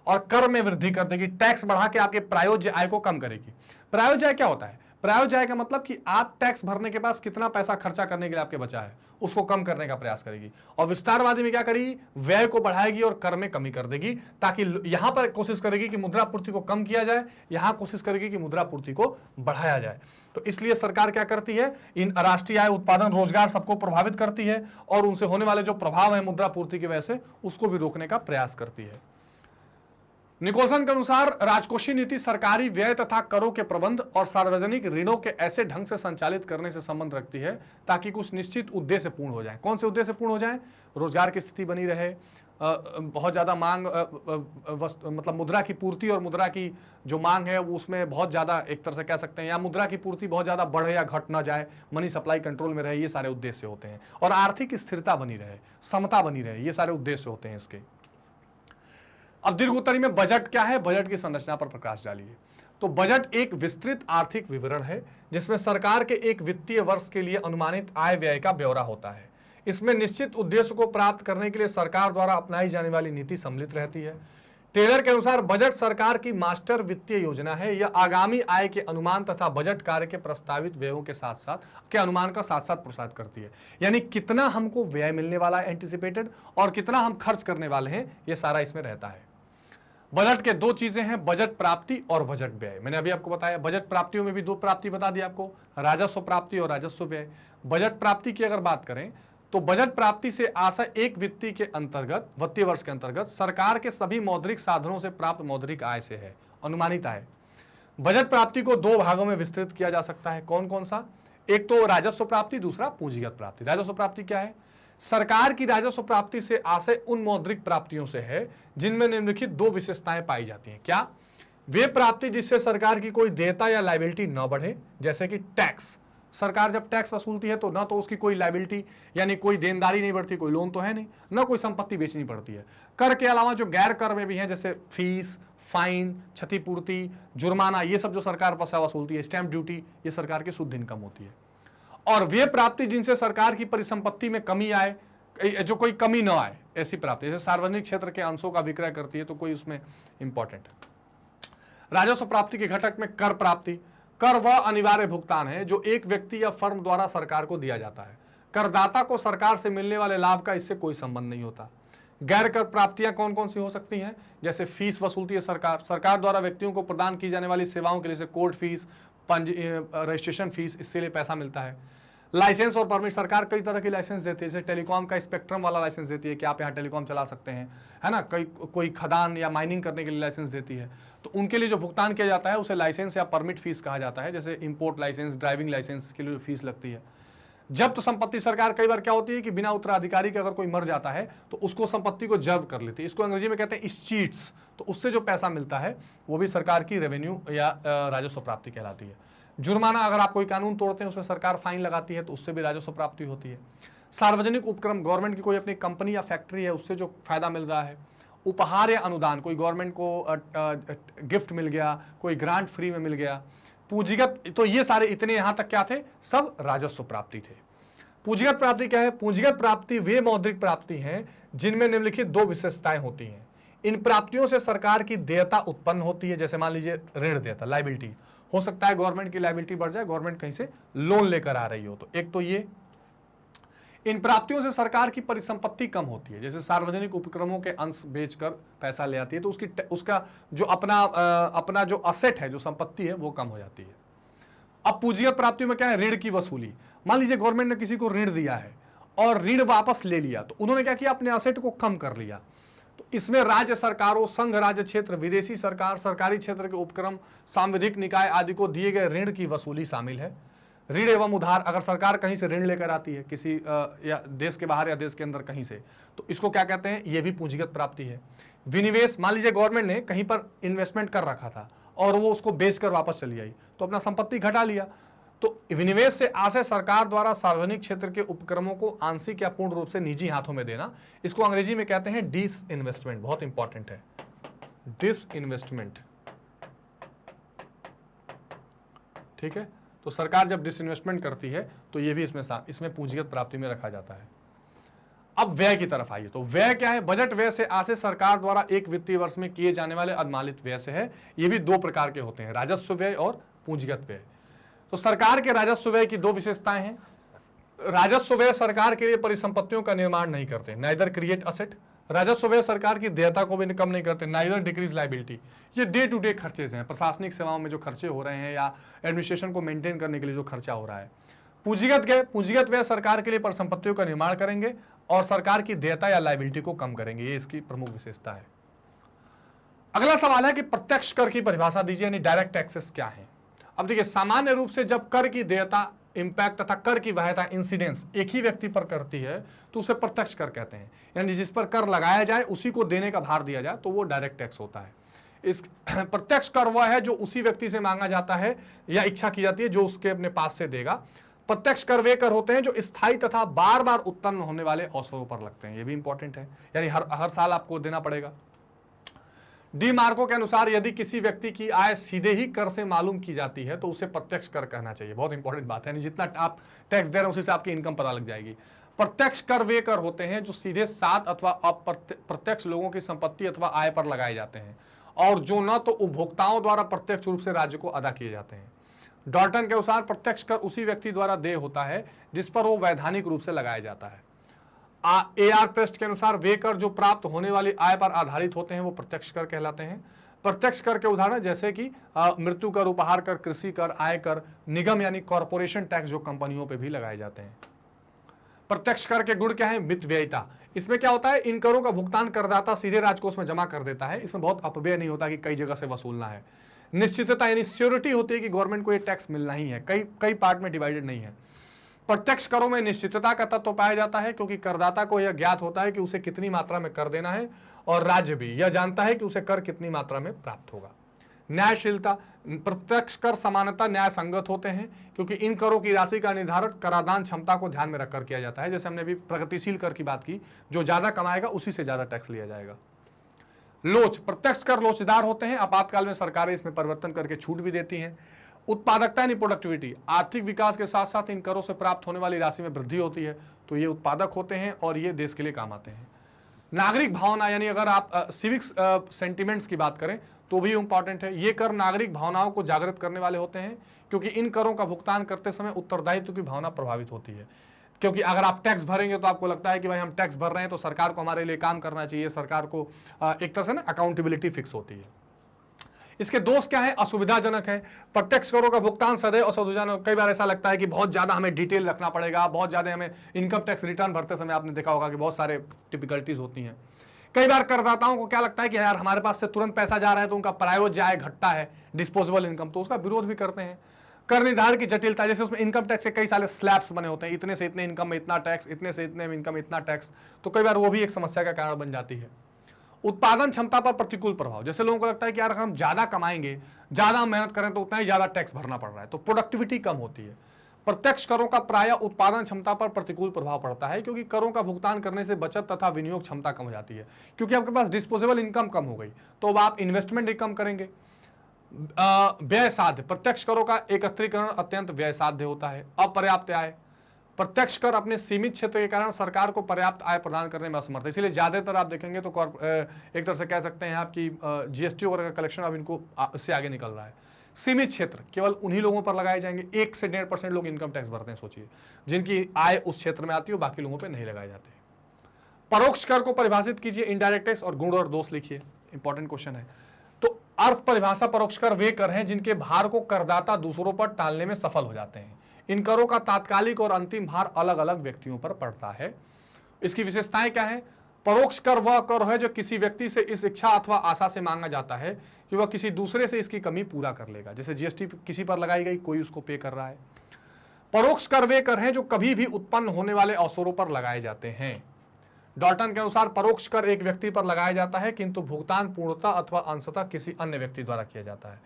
S1: और कर में वृद्धि कर देगी, टैक्स बढ़ा के आपके प्रायोज्य आय को कम करेगी। प्रायोज्य आय क्या होता है? प्रायोज्य आय का मतलब कि आप टैक्स भरने के पास कितना पैसा खर्चा करने के लिए आपके बचा है उसको कम करने का प्रयास करेगी। और विस्तारवादी में क्या करेगी? व्यय को बढ़ाएगी और कर में कमी कर देगी, ताकि यहां पर कोशिश करेगी कि मुद्रा पूर्ति को कम किया जाए, यहां कोशिश करेगी कि मुद्रा पूर्ति को बढ़ाया जाए। तो इसलिए सरकार क्या करती है? इन राष्ट्रीय आय, उत्पादन, रोजगार सबको प्रभावित करती है और उनसे होने वाले जो प्रभाव है मुद्रा पूर्ति की वजह से उसको भी रोकने का प्रयास करती है। निकोलसन के अनुसार राजकोषीय नीति सरकारी व्यय तथा करों के प्रबंध और सार्वजनिक ऋणों के ऐसे ढंग से संचालित करने से संबंध रखती है ताकि कुछ निश्चित उद्देश्य पूर्ण हो जाए। कौन से उद्देश्य पूर्ण हो जाए? रोजगार की स्थिति बनी रहे, बहुत ज्यादा मांग, मतलब मुद्रा की पूर्ति और मुद्रा की जो मांग है वो उसमें बहुत ज्यादा, एक तरह से कह सकते हैं, या मुद्रा की पूर्ति बहुत ज्यादा बढ़े या घट ना जाए, मनी सप्लाई कंट्रोल में रहे, ये सारे उद्देश्य होते हैं। और आर्थिक स्थिरता बनी रहे, समता बनी रहे, ये सारे उद्देश्य होते हैं इसके। अब दीर्घ उत्तरी में बजट क्या है? बजट की संरचना पर प्रकाश डालिए। तो बजट एक विस्तृत आर्थिक विवरण है जिसमें सरकार के एक वित्तीय वर्ष के लिए अनुमानित आय व्यय का ब्यौरा होता है। इसमें निश्चित उद्देश्य को प्राप्त करने के लिए सरकार द्वारा अपनाई जाने वाली नीति सम्मिलित रहती है। टेलर के अनुसार बजट सरकार की मास्टर वित्तीय योजना है। यह आगामी आय के अनुमान तथा बजट कार्य के प्रस्तावित व्ययों के साथ साथ के अनुमान का साथ साथ प्रसारित करती है। यानी कितना हमको व्यय मिलने वाला है एंटिसिपेटेड और कितना हम खर्च करने वाले हैं, यह सारा इसमें रहता है। बजट के दो चीजें हैं, बजट प्राप्ति और बजट व्यय। मैंने अभी आपको बताया बजट प्राप्तियों में भी दो प्राप्ति बता दी आपको, राजस्व प्राप्ति और राजस्व व्यय। बजट प्राप्ति की अगर बात करें तो बजट प्राप्ति से आशय एक वित्तीय वर्ष के अंतर्गत सरकार के सभी मौद्रिक साधनों से प्राप्त मौद्रिक आय से है, अनुमानित आय। बजट प्राप्ति को दो भागों में विस्तृत किया जा सकता है। कौन कौन सा? एक तो राजस्व प्राप्ति, दूसरा पूंजीगत प्राप्ति। राजस्व प्राप्ति क्या है? सरकार की राजस्व प्राप्ति से आशय उन मौद्रिक प्राप्तियों से है जिनमें निम्नलिखित दो विशेषताएं पाई जाती हैं। क्या? वे प्राप्ति जिससे सरकार की कोई देयता या लायबिलिटी न बढ़े, जैसे कि टैक्स। सरकार जब टैक्स वसूलती है तो ना तो उसकी कोई लायबिलिटी यानी कोई देनदारी नहीं बढ़ती, कोई लोन तो है नहीं, ना कोई संपत्ति बेचनी पड़ती है। कर के अलावा जो गैर कर में भी है, जैसे फीस, फाइन, क्षतिपूर्ति, जुर्माना, ये सब जो सरकार पैसा वसूलती है, स्टैंप ड्यूटी, ये सरकार की शुद्ध इनकम होती है। और वे प्राप्ति जिनसे सरकार की परिसंपत्ति में कमी आए, जो कोई कमी न आए, ऐसी प्राप्ति, जैसे सार्वजनिक क्षेत्र के अंशों का विक्रय करती है तो कोई उसमें इंपॉर्टेंट है। राजस्व प्राप्ति के घटक में कर प्राप्ति। कर वह अनिवार्य भुगतान है जो एक व्यक्ति या फर्म द्वारा सरकार को दिया जाता है। करदाता को सरकार से मिलने वाले लाभ का इससे कोई संबंध नहीं होता। गैर कर प्राप्तियां कौन कौन सी हो सकती हैं? जैसे फीस वसूलती है सरकार द्वारा व्यक्तियों को प्रदान की जाने वाली सेवाओं के लिए, कोर्ट फीस, रजिस्ट्रेशन फीस, इससे लिए पैसा मिलता है। लाइसेंस और परमिट, सरकार कई तरह की लाइसेंस देती है, जैसे टेलीकॉम का स्पेक्ट्रम वाला लाइसेंस देती है कि आप यहाँ टेलीकॉम चला सकते हैं, है ना। कोई खदान या माइनिंग करने के लिए लाइसेंस देती है, तो उनके लिए जो भुगतान किया जाता है उसे लाइसेंस या परमिट फीस कहा जाता है। जैसे इंपोर्ट लाइसेंस, ड्राइविंग लाइसेंस के लिए फीस लगती है। जब्त संपत्ति, सरकार कई बार क्या होती है कि बिना उत्तराधिकारी के अगर कोई मर जाता है तो उसको संपत्ति को जब्त कर लेती है, इसको अंग्रेजी में कहते हैं स्चीट्स। तो उससे जो पैसा मिलता है वो भी सरकार की रेवेन्यू या राजस्व प्राप्ति कहलाती है। जुर्माना, अगर आप कोई कानून तोड़ते हैं उसमें सरकार फाइन लगाती है तो उससे भी राजस्व प्राप्ति होती है। सार्वजनिक उपक्रम, गवर्नमेंट की कोई अपनी कंपनी या फैक्ट्री है उससे जो फायदा मिल रहा है। उपहार या अनुदान, कोई गवर्नमेंट को गिफ्ट मिल गया, कोई ग्रांट फ्री में मिल गया। पूंजीगत, तो ये सारे इतने यहां तक क्या थे, सब राजस्व प्राप्ति थे। पूंजीगत प्राप्ति क्या है? पूंजीगत प्राप्ति वे मौद्रिक प्राप्ति हैं जिनमें निम्नलिखित दो विशेषताएं होती हैं। इन प्राप्तियों से सरकार की देयता उत्पन्न होती है, जैसे मान लीजिए ऋण देयता, लायबिलिटी हो सकता है, गवर्नमेंट की लायबिलिटी बढ़ जाए, गवर्नमेंट कहीं से लोन लेकर आ रही हो, तो एक तो ये। इन प्राप्तियों से सरकार की परिसंपत्ति कम होती है, जैसे सार्वजनिक उपक्रमों के अंश बेचकर पैसा ले आती है तो उसका जो अपना जो असेट है, जो संपत्ति है, वो कम हो जाती है। अब पूंजीगत प्राप्तियों में क्या है, ऋण की वसूली। मान लीजिए गवर्नमेंट ने किसी को ऋण दिया है और ऋण वापस ले लिया, तो उन्होंने क्या किया, अपने असेट को कम कर लिया। तो इसमें राज्य सरकारों, संघ राज्य क्षेत्र, विदेशी सरकार, सरकारी क्षेत्र के उपक्रम, सांविधिक निकाय आदि को दिए गए ऋण की वसूली शामिल है। ऋण एवं उधार, अगर सरकार कहीं से ऋण लेकर आती है किसी या देश के बाहर या देश के अंदर कहीं से, तो इसको क्या कहते हैं, ये भी पूंजीगत प्राप्ति है। विनिवेश, मान लीजिए गवर्नमेंट ने कहीं पर इन्वेस्टमेंट कर रखा था और वो उसको बेचकर वापस चली आई, तो अपना संपत्ति घटा लिया। तो विनिवेश से आशय सरकार द्वारा सार्वजनिक क्षेत्र के उपक्रमों को आंशिक या पूर्ण रूप से निजी हाथों में देना, इसको अंग्रेजी में कहते हैं डिसइन्वेस्टमेंट। बहुत इंपॉर्टेंट है, डिसइन्वेस्टमेंट। ठीक है, तो सरकार जब डिसइन्वेस्टमेंट करती है तो ये भी इसमें पूंजीगत प्राप्ति में रखा जाता है। अब व्यय की तरफ आइए, तो व्यय क्या है, बजट व्यय से आशय सरकार द्वारा एक वित्तीय वर्ष में किए जाने वाले अनुमानित व्यय से है। ये भी दो प्रकार के होते हैं, राजस्व व्यय और पूंजीगत व्यय। तो सरकार के राजस्व व्यय की दो विशेषताएं हैं। राजस्व व्यय सरकार के लिए परिसंपत्तियों का निर्माण नहीं करते, नाइदर क्रिएट असेट। राजस्व व्यय सरकार की देयता को भी कम नहीं करते, नाइदर डिक्रीज लायबिलिटी। ये डे टू डे खर्चेज हैं, प्रशासनिक सेवाओं में जो खर्चे हो रहे हैं या एडमिनिस्ट्रेशन को मेंटेन करने के लिए जो खर्चा हो रहा है। पूंजीगत व्यय सरकार के लिए परिसंपत्तियों का निर्माण करेंगे और सरकार की देयता या लायबिलिटी को कम करेंगे, ये इसकी प्रमुख विशेषता है। अगला सवाल है कि प्रत्यक्ष कर की परिभाषा दीजिए, यानी डायरेक्ट टैक्सेस क्या है। अब देखिए, सामान्य रूप से जब कर की देयता, इंपैक्ट तथा कर की वहता, इंसिडेंस एक ही व्यक्ति पर करती है तो उसे प्रत्यक्ष कर कहते हैं, यानी जिस पर कर लगाया जाए उसी को देने का भार दिया जाए तो वो डायरेक्ट टैक्स होता है। इस प्रत्यक्ष कर वह है जो उसी व्यक्ति से मांगा जाता है या इच्छा की जाती है जो उसके अपने पास से देगा। प्रत्यक्ष कर वे कर होते हैं जो स्थायी तथा बार बार उत्पन्न होने वाले अवसरों पर लगते हैं, ये भी इंपॉर्टेंट है, यानी हर साल आपको देना पड़ेगा। डी मार्को के अनुसार यदि किसी व्यक्ति की आय सीधे ही कर से मालूम की जाती है तो उसे प्रत्यक्ष कर कहना चाहिए। बहुत इंपॉर्टेंट बात है, जितना आप टैक्स दे रहे हैं उसी से आपकी इनकम पता लग जाएगी। प्रत्यक्ष कर वे कर होते हैं जो सीधे सात अथवा अप्रत्यक्ष लोगों की संपत्ति अथवा आय पर लगाए जाते हैं और जो न तो उपभोक्ताओं द्वारा प्रत्यक्ष रूप से राज्य को अदा किए जाते हैं। डॉल्टन के अनुसार प्रत्यक्ष कर उसी व्यक्ति द्वारा देय होता है जिस पर वो वैधानिक रूप से लगाया जाता है। AR प्रेस्ट के अनुसार वे कर जो प्राप्त होने वाली आय पर आधारित होते हैं वो प्रत्यक्ष कर कहलाते हैं। प्रत्यक्ष कर के उदाहरण जैसे कि मृत्यु कर, उपहार कर, कृषि कर, आय कर, निगम यानी कॉर्पोरेशन टैक्स जो कंपनियों पे भी लगाए जाते हैं। प्रत्यक्ष कर के गुण क्या है, मितव्ययिता। इसमें क्या होता है, इन करों का भुगतान करदाता सीधे राजकोष में जमा कर देता है, इसमें बहुत अपव्यय नहीं होता कि कई जगह से वसूलना है। निश्चितता यानी श्योरिटी होती है कि गवर्नमेंट को ये टैक्स मिलना ही है, कई पार्ट में डिवाइडेड नहीं है। प्रत्यक्ष करों में निश्चितता का तत्व पाया जाता है क्योंकि करदाता को यह ज्ञात होता है कि उसे कितनी मात्रा में कर देना है और राज्य भी यह जानता है कि उसे कर कितनी मात्रा में प्राप्त होगा। न्यायशीलता, प्रत्यक्ष कर समानता न्याय संगत होते हैं क्योंकि इन करों की राशि का निर्धारण कराधान क्षमता को ध्यान में रखकर किया जाता है। जैसे हमने अभी प्रगतिशील कर की बात की, जो ज्यादा कमाएगा उसी से ज्यादा टैक्स लिया जाएगा। लोच, प्रत्यक्ष कर लोचदार होते हैं, आपातकाल में सरकारें इसमें परिवर्तन करके छूट भी देती हैं। उत्पादकता यानी प्रोडक्टिविटी, आर्थिक विकास के साथ साथ इन करों से प्राप्त होने वाली राशि में वृद्धि होती है तो ये उत्पादक होते हैं और ये देश के लिए काम आते हैं। नागरिक भावना यानी अगर आप सिविक्स सेंटिमेंट्स की बात करें तो भी इंपॉर्टेंट है। ये कर नागरिक भावनाओं को जागृत करने वाले होते हैं क्योंकि इन करों का भुगतान करते समय उत्तरदायित्व की भावना प्रभावित होती है। क्योंकि अगर आप टैक्स भरेंगे तो आपको लगता है कि भाई हम टैक्स भर रहे हैं तो सरकार को हमारे लिए काम करना चाहिए, सरकार को एक तरह से ना अकाउंटेबिलिटी फिक्स होती है। इसके दोष क्या है, असुविधाजनक है। प्रत्यक्ष करों का भुगतान सदैव असुविधाजनक, कई बार ऐसा लगता है कि बहुत ज्यादा हमें डिटेल रखना पड़ेगा, बहुत ज्यादा हमें इनकम टैक्स रिटर्न भरते समय आपने देखा होगा कि बहुत सारे टिपिकलिटीज होती हैं। कई बार करदाताओं को क्या लगता है कि यार हमारे पास से तुरंत पैसा जा रहा है तो उनका प्रायोज्य आय घटता है, डिस्पोजेबल इनकम, तो उसका विरोध भी करते हैं। कर निर्धारण की जटिलता, जैसे उसमें इनकम टैक्स के कई सारे स्लैब्स बने होते हैं, इतने से इतने इनकम में इतना टैक्स, इतने से इतने इनकम में इतना टैक्स, तो कई बार वो भी एक समस्या का कारण बन जाती है। उत्पादन क्षमता पर प्रतिकूल प्रभाव, जैसे लोगों को लगता है कि यार हम ज्यादा कमाएंगे, ज्यादा मेहनत करें तो उतना ही ज्यादा टैक्स भरना पड़ रहा है, तो प्रोडक्टिविटी कम होती है। प्रत्यक्ष करों का प्रायः उत्पादन क्षमता पर प्रतिकूल प्रभाव पड़ता है क्योंकि करों का भुगतान करने से बचत तथा विनियोग क्षमता कम हो जाती है, क्योंकि आपके पास डिस्पोजेबल इनकम कम हो गई तो अब आप इन्वेस्टमेंट ही कम करेंगे। व्यय साध्य, प्रत्यक्ष करों का एकत्रीकरण अत्यंत व्यय साध्य होता है। अपर्याप्त आय, प्रत्यक्ष कर अपने सीमित क्षेत्र के कारण सरकार को पर्याप्त आय प्रदान करने में असमर्थ है, इसलिए ज्यादातर आप देखेंगे तो एक तरह से कह सकते हैं आपकी जीएसटी वगैरह का कलेक्शन अब इनको इससे आगे निकल रहा है। सीमित क्षेत्र केवल उन्हीं लोगों पर लगाए जाएंगे, 1 से 1.5% लोग इनकम टैक्स भरते हैं, सोचिए, जिनकी आय उस क्षेत्र में आती है, बाकी लोगों पर नहीं लगाए जाते। परोक्ष कर को परिभाषित कीजिए, इनडायरेक्ट टैक्स, और गुण और दोष लिखिए, इंपॉर्टेंट क्वेश्चन है। तो अर्थ परिभाषा परोक्ष कर वे कर हैं जिनके भार को करदाता दूसरों पर टालने में सफल हो जाते हैं। इन करों का तात्कालिक और अंतिम भार अलग अलग व्यक्तियों पर पड़ता है। इसकी विशेषताएं क्या है? परोक्ष कर वह कर है जो किसी व्यक्ति से इस इच्छा अथवा आशा से मांगा जाता है कि वह किसी दूसरे से इसकी कमी पूरा कर लेगा। जैसे जीएसटी किसी पर लगाई गई, कोई उसको पे कर रहा है। परोक्ष कर वे कर हैं जो कभी भी उत्पन्न होने वाले अवसरों पर लगाए जाते हैं। डॉल्टन के अनुसार परोक्ष कर एक व्यक्ति पर लगाया जाता है किंतु भुगतान पूर्णतः अथवा अंशतः किसी अन्य व्यक्ति द्वारा किया जाता है।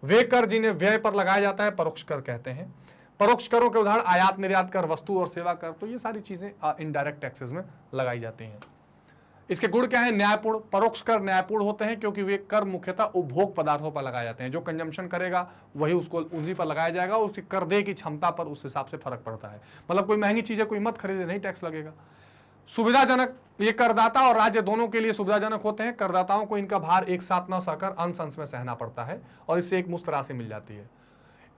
S1: वे कर जिन्हें व्यय पर लगाया जाता है परोक्ष कर कहते हैं। परोक्ष करों के उदाहरण आयात निर्यात कर, वस्तु और सेवा कर, तो ये सारी चीजें इनडायरेक्ट टैक्सेस में लगाई जाती हैं। इसके गुण क्या है? न्यायपूर्ण। परोक्ष कर न्यायपूर्ण होते हैं क्योंकि वे कर मुख्यतः उपभोग पदार्थों पर लगाए जाते हैं। जो कंजम्पशन करेगा वही उसको उन्हीं पर लगाया जाएगा और उसकी कर दे की क्षमता पर उस हिसाब से फर्क पड़ता है। मतलब कोई महंगी चीज है, कोई मत खरीदे, नहीं टैक्स लगेगा। सुविधाजनक, ये करदाता और राज्य दोनों के लिए सुविधाजनक होते हैं। करदाताओं को इनका भार एक साथ न सहकर अंश अंश में सहना पड़ता है और इससे एक मुफ्त राशि मिल जाती है।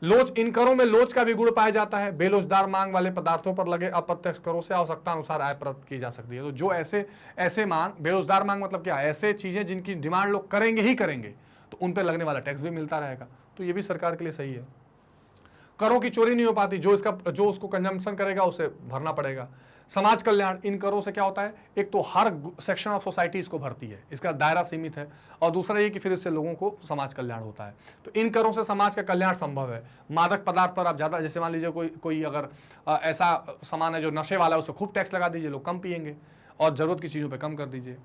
S1: लोच, इन करों में लोच का भी गुण पाया जाता है। बेलोचदार मांग वाले पदार्थों पर लगे अप्रत्यक्ष करों से आवश्यकता अनुसार आय प्राप्त की जा सकती है। तो जो ऐसे मांग, बेरोजगार मांग मतलब क्या? ऐसे चीजें जिनकी डिमांड लोग करेंगे ही करेंगे, तो उन पर लगने वाला टैक्स भी मिलता रहेगा। तो ये भी सरकार के लिए सही है। करों की चोरी नहीं हो पाती, जो उसको कंजम्पशन करेगा उसे भरना पड़ेगा। समाज कल्याण, इन करों से क्या होता है? एक तो हर सेक्शन ऑफ सोसाइटी इसको भरती है, इसका दायरा सीमित है, और दूसरा ये कि फिर इससे लोगों को समाज कल्याण होता है। तो इन करों से समाज का कल्याण संभव है। मादक पदार्थ पर आप ज्यादा, जैसे मान लीजिए कोई अगर ऐसा सामान है जो नशे वाला है, उस पर खूब टैक्स लगा दीजिए, लोग कम पिएंगे, और जरूरत की चीजों पर कम कर दीजिए।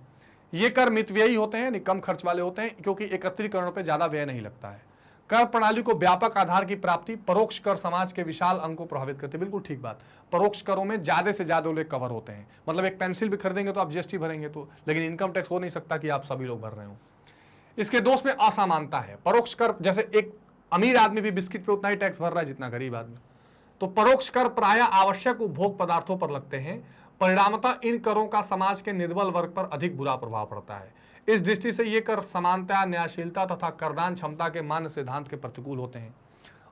S1: ये कर मितव्ययी होते हैं, कम खर्च वाले होते हैं, क्योंकि एकत्रीकरण पर ज्यादा व्यय नहीं लगता है। कर प्रणाली को व्यापक आधार की प्राप्ति, परोक्ष कर समाज के विशाल अंग को प्रभावित करते हैं। बिल्कुल ठीक बात। परोक्ष करों में ज्यादा से ज्यादा लोग कवर होते हैं। मतलब एक पेंसिल भी खरीदेंगे तो आप जीएसटी भरेंगे, तो लेकिन इनकम टैक्स हो नहीं सकता कि आप सभी लोग भर रहे हो। इसके दोष में असमानता है। परोक्ष कर, जैसे एक अमीर आदमी भी बिस्किट पे उतना ही टैक्स भर रहा है जितना गरीब आदमी। तो परोक्ष कर प्रायः आवश्यक उपभोग पदार्थों पर लगते हैं। परिणामतः इन करों का समाज के निर्बल वर्ग पर अधिक बुरा प्रभाव पड़ता है। इस दृष्टि से ये कर समानता, न्यायशीलता तथा करदान क्षमता के मान्य सिद्धांत के प्रतिकूल होते हैं।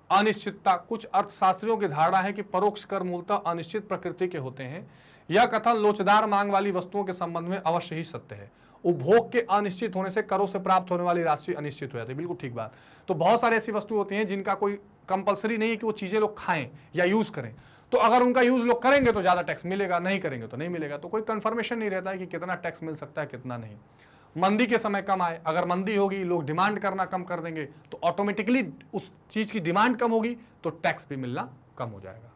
S1: अनिश्चितता, कुछ अर्थशास्त्रियों की धारणा है कि परोक्ष कर मूलतः अनिश्चित प्रकृति के होते हैं। यह कथन लोचदार मांग वाली वस्तुओं के संबंध में अवश्य ही सत्य है। उपभोग के अनिश्चित होने से करों से प्राप्त होने वाली राशि अनिश्चित हो जाती है। बिल्कुल ठीक बात। तो बहुत सारी ऐसी वस्तु होती हैं जिनका कोई कंपलसरी नहीं है कि वो चीजें लोग खाएं या यूज करें, तो अगर उनका यूज लोग करेंगे तो ज्यादा टैक्स मिलेगा, नहीं करेंगे तो नहीं मिलेगा। तो कोई कंफर्मेशन नहीं रहता है कि कितना टैक्स मिल सकता है, कितना नहीं। मंदी के समय कम आए, अगर मंदी होगी, लोग डिमांड करना कम कर देंगे, तो ऑटोमेटिकली उस चीज की डिमांड कम होगी तो टैक्स भी मिलना कम हो जाएगा।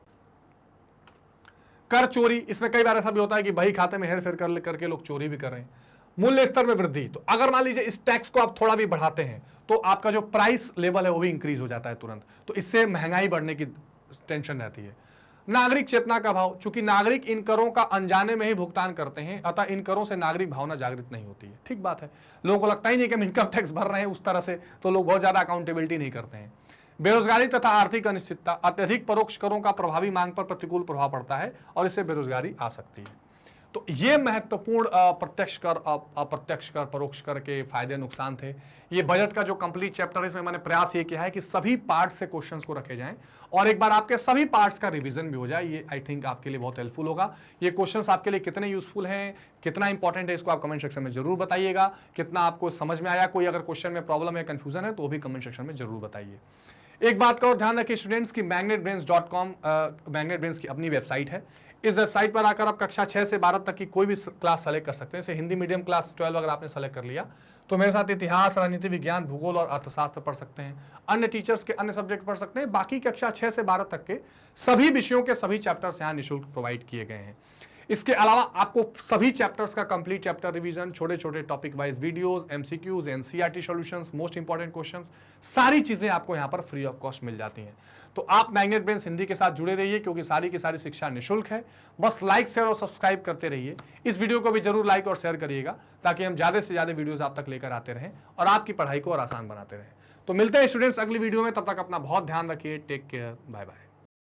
S1: कर चोरी, इसमें कई बार ऐसा भी होता है कि बही खाते में हेर फेर करके लोग चोरी भी कर रहे हैं। मूल्य स्तर में वृद्धि, तो अगर मान लीजिए इस टैक्स को आप थोड़ा भी बढ़ाते हैं तो आपका जो प्राइस लेवल है वो भी इंक्रीज हो जाता है तुरंत, तो इससे महंगाई बढ़ने की टेंशन रहती है। नागरिक चेतना का भाव, चूंकि नागरिक इन करों का अनजाने में ही भुगतान करते हैं, अतः इन करों से नागरिक भावना जागृत नहीं होती है। ठीक बात है, लोगों को लगता ही नहीं कि हम इनकम टैक्स भर रहे हैं उस तरह से, तो लोग बहुत ज्यादा अकाउंटेबिलिटी नहीं करते हैं। बेरोजगारी तथा आर्थिक अनिश्चितता, अत्यधिक परोक्ष करों का प्रभावी मांग पर प्रतिकूल प्रभाव पड़ता है और इससे बेरोजगारी आ सकती है। तो ये महत्वपूर्ण प्रत्यक्ष कर, अप्रत्यक्ष कर, परोक्ष कर के फायदे नुकसान थे। ये बजट का जो कंप्लीट चैप्टर है, इसमें मैंने प्रयास ये किया है कि सभी पार्ट्स से क्वेश्चंस को रखे जाएं और एक बार आपके सभी पार्ट्स का रिवीजन भी हो जाए। ये आई थिंक आपके लिए बहुत हेल्पफुल होगा। ये क्वेश्चंस आपके लिए कितने यूजफुल हैं, कितना इंपॉर्टेंट है, इसको आप कमेंट सेक्शन में जरूर बताइएगा। कितना आपको समझ में आया, कोई अगर क्वेश्चन में प्रॉब्लम है, कंफ्यूजन है, तो वो भी कमेंट सेक्शन में जरूर बताइए। एक बात का और ध्यान रखिए स्टूडेंट्स की magnetbrains.com मैग्नेटब्रेन्स की अपनी वेबसाइट है। इस वेबसाइट पर आकर आप कक्षा 6 से 12 तक की कोई भी क्लास सेलेक्ट कर सकते हैं। जैसे हिंदी मीडियम क्लास 12 अगर आपने सेलेक्ट कर लिया तो मेरे साथ इतिहास, राजनीति विज्ञान, भूगोल और अर्थशास्त्र पढ़ सकते हैं। अन्य टीचर्स के अन्य सब्जेक्ट पढ़ सकते हैं। बाकी कक्षा 6 से 12 तक के सभी विषयों के सभी चैप्टर्स यहाँ निःशुल्क प्रोवाइड किए गए हैं। इसके अलावा आपको सभी चैप्टर्स का कंप्लीट चैप्टर रिवीजन, छोटे छोटे topic wise videos, MCQs, NCERT solutions, most important questions, सारी चीजें आपको यहाँ पर फ्री ऑफ कॉस्ट मिल जाती हैं। तो आप मैग्नेट ब्रेन्स हिंदी के साथ जुड़े रहिए क्योंकि सारी की सारी शिक्षा निःशुल्क है। बस लाइक, शेयर और सब्सक्राइब करते रहिए। इस वीडियो को भी जरूर लाइक और शेयर करिएगा ताकि हम ज्यादा से ज्यादा वीडियोस आप तक लेकर आते रहें और आपकी पढ़ाई को और आसान बनाते रहें। तो मिलते हैं स्टूडेंट्स अगली वीडियो में, तब तक अपना बहुत ध्यान रखिए। Take care, bye bye.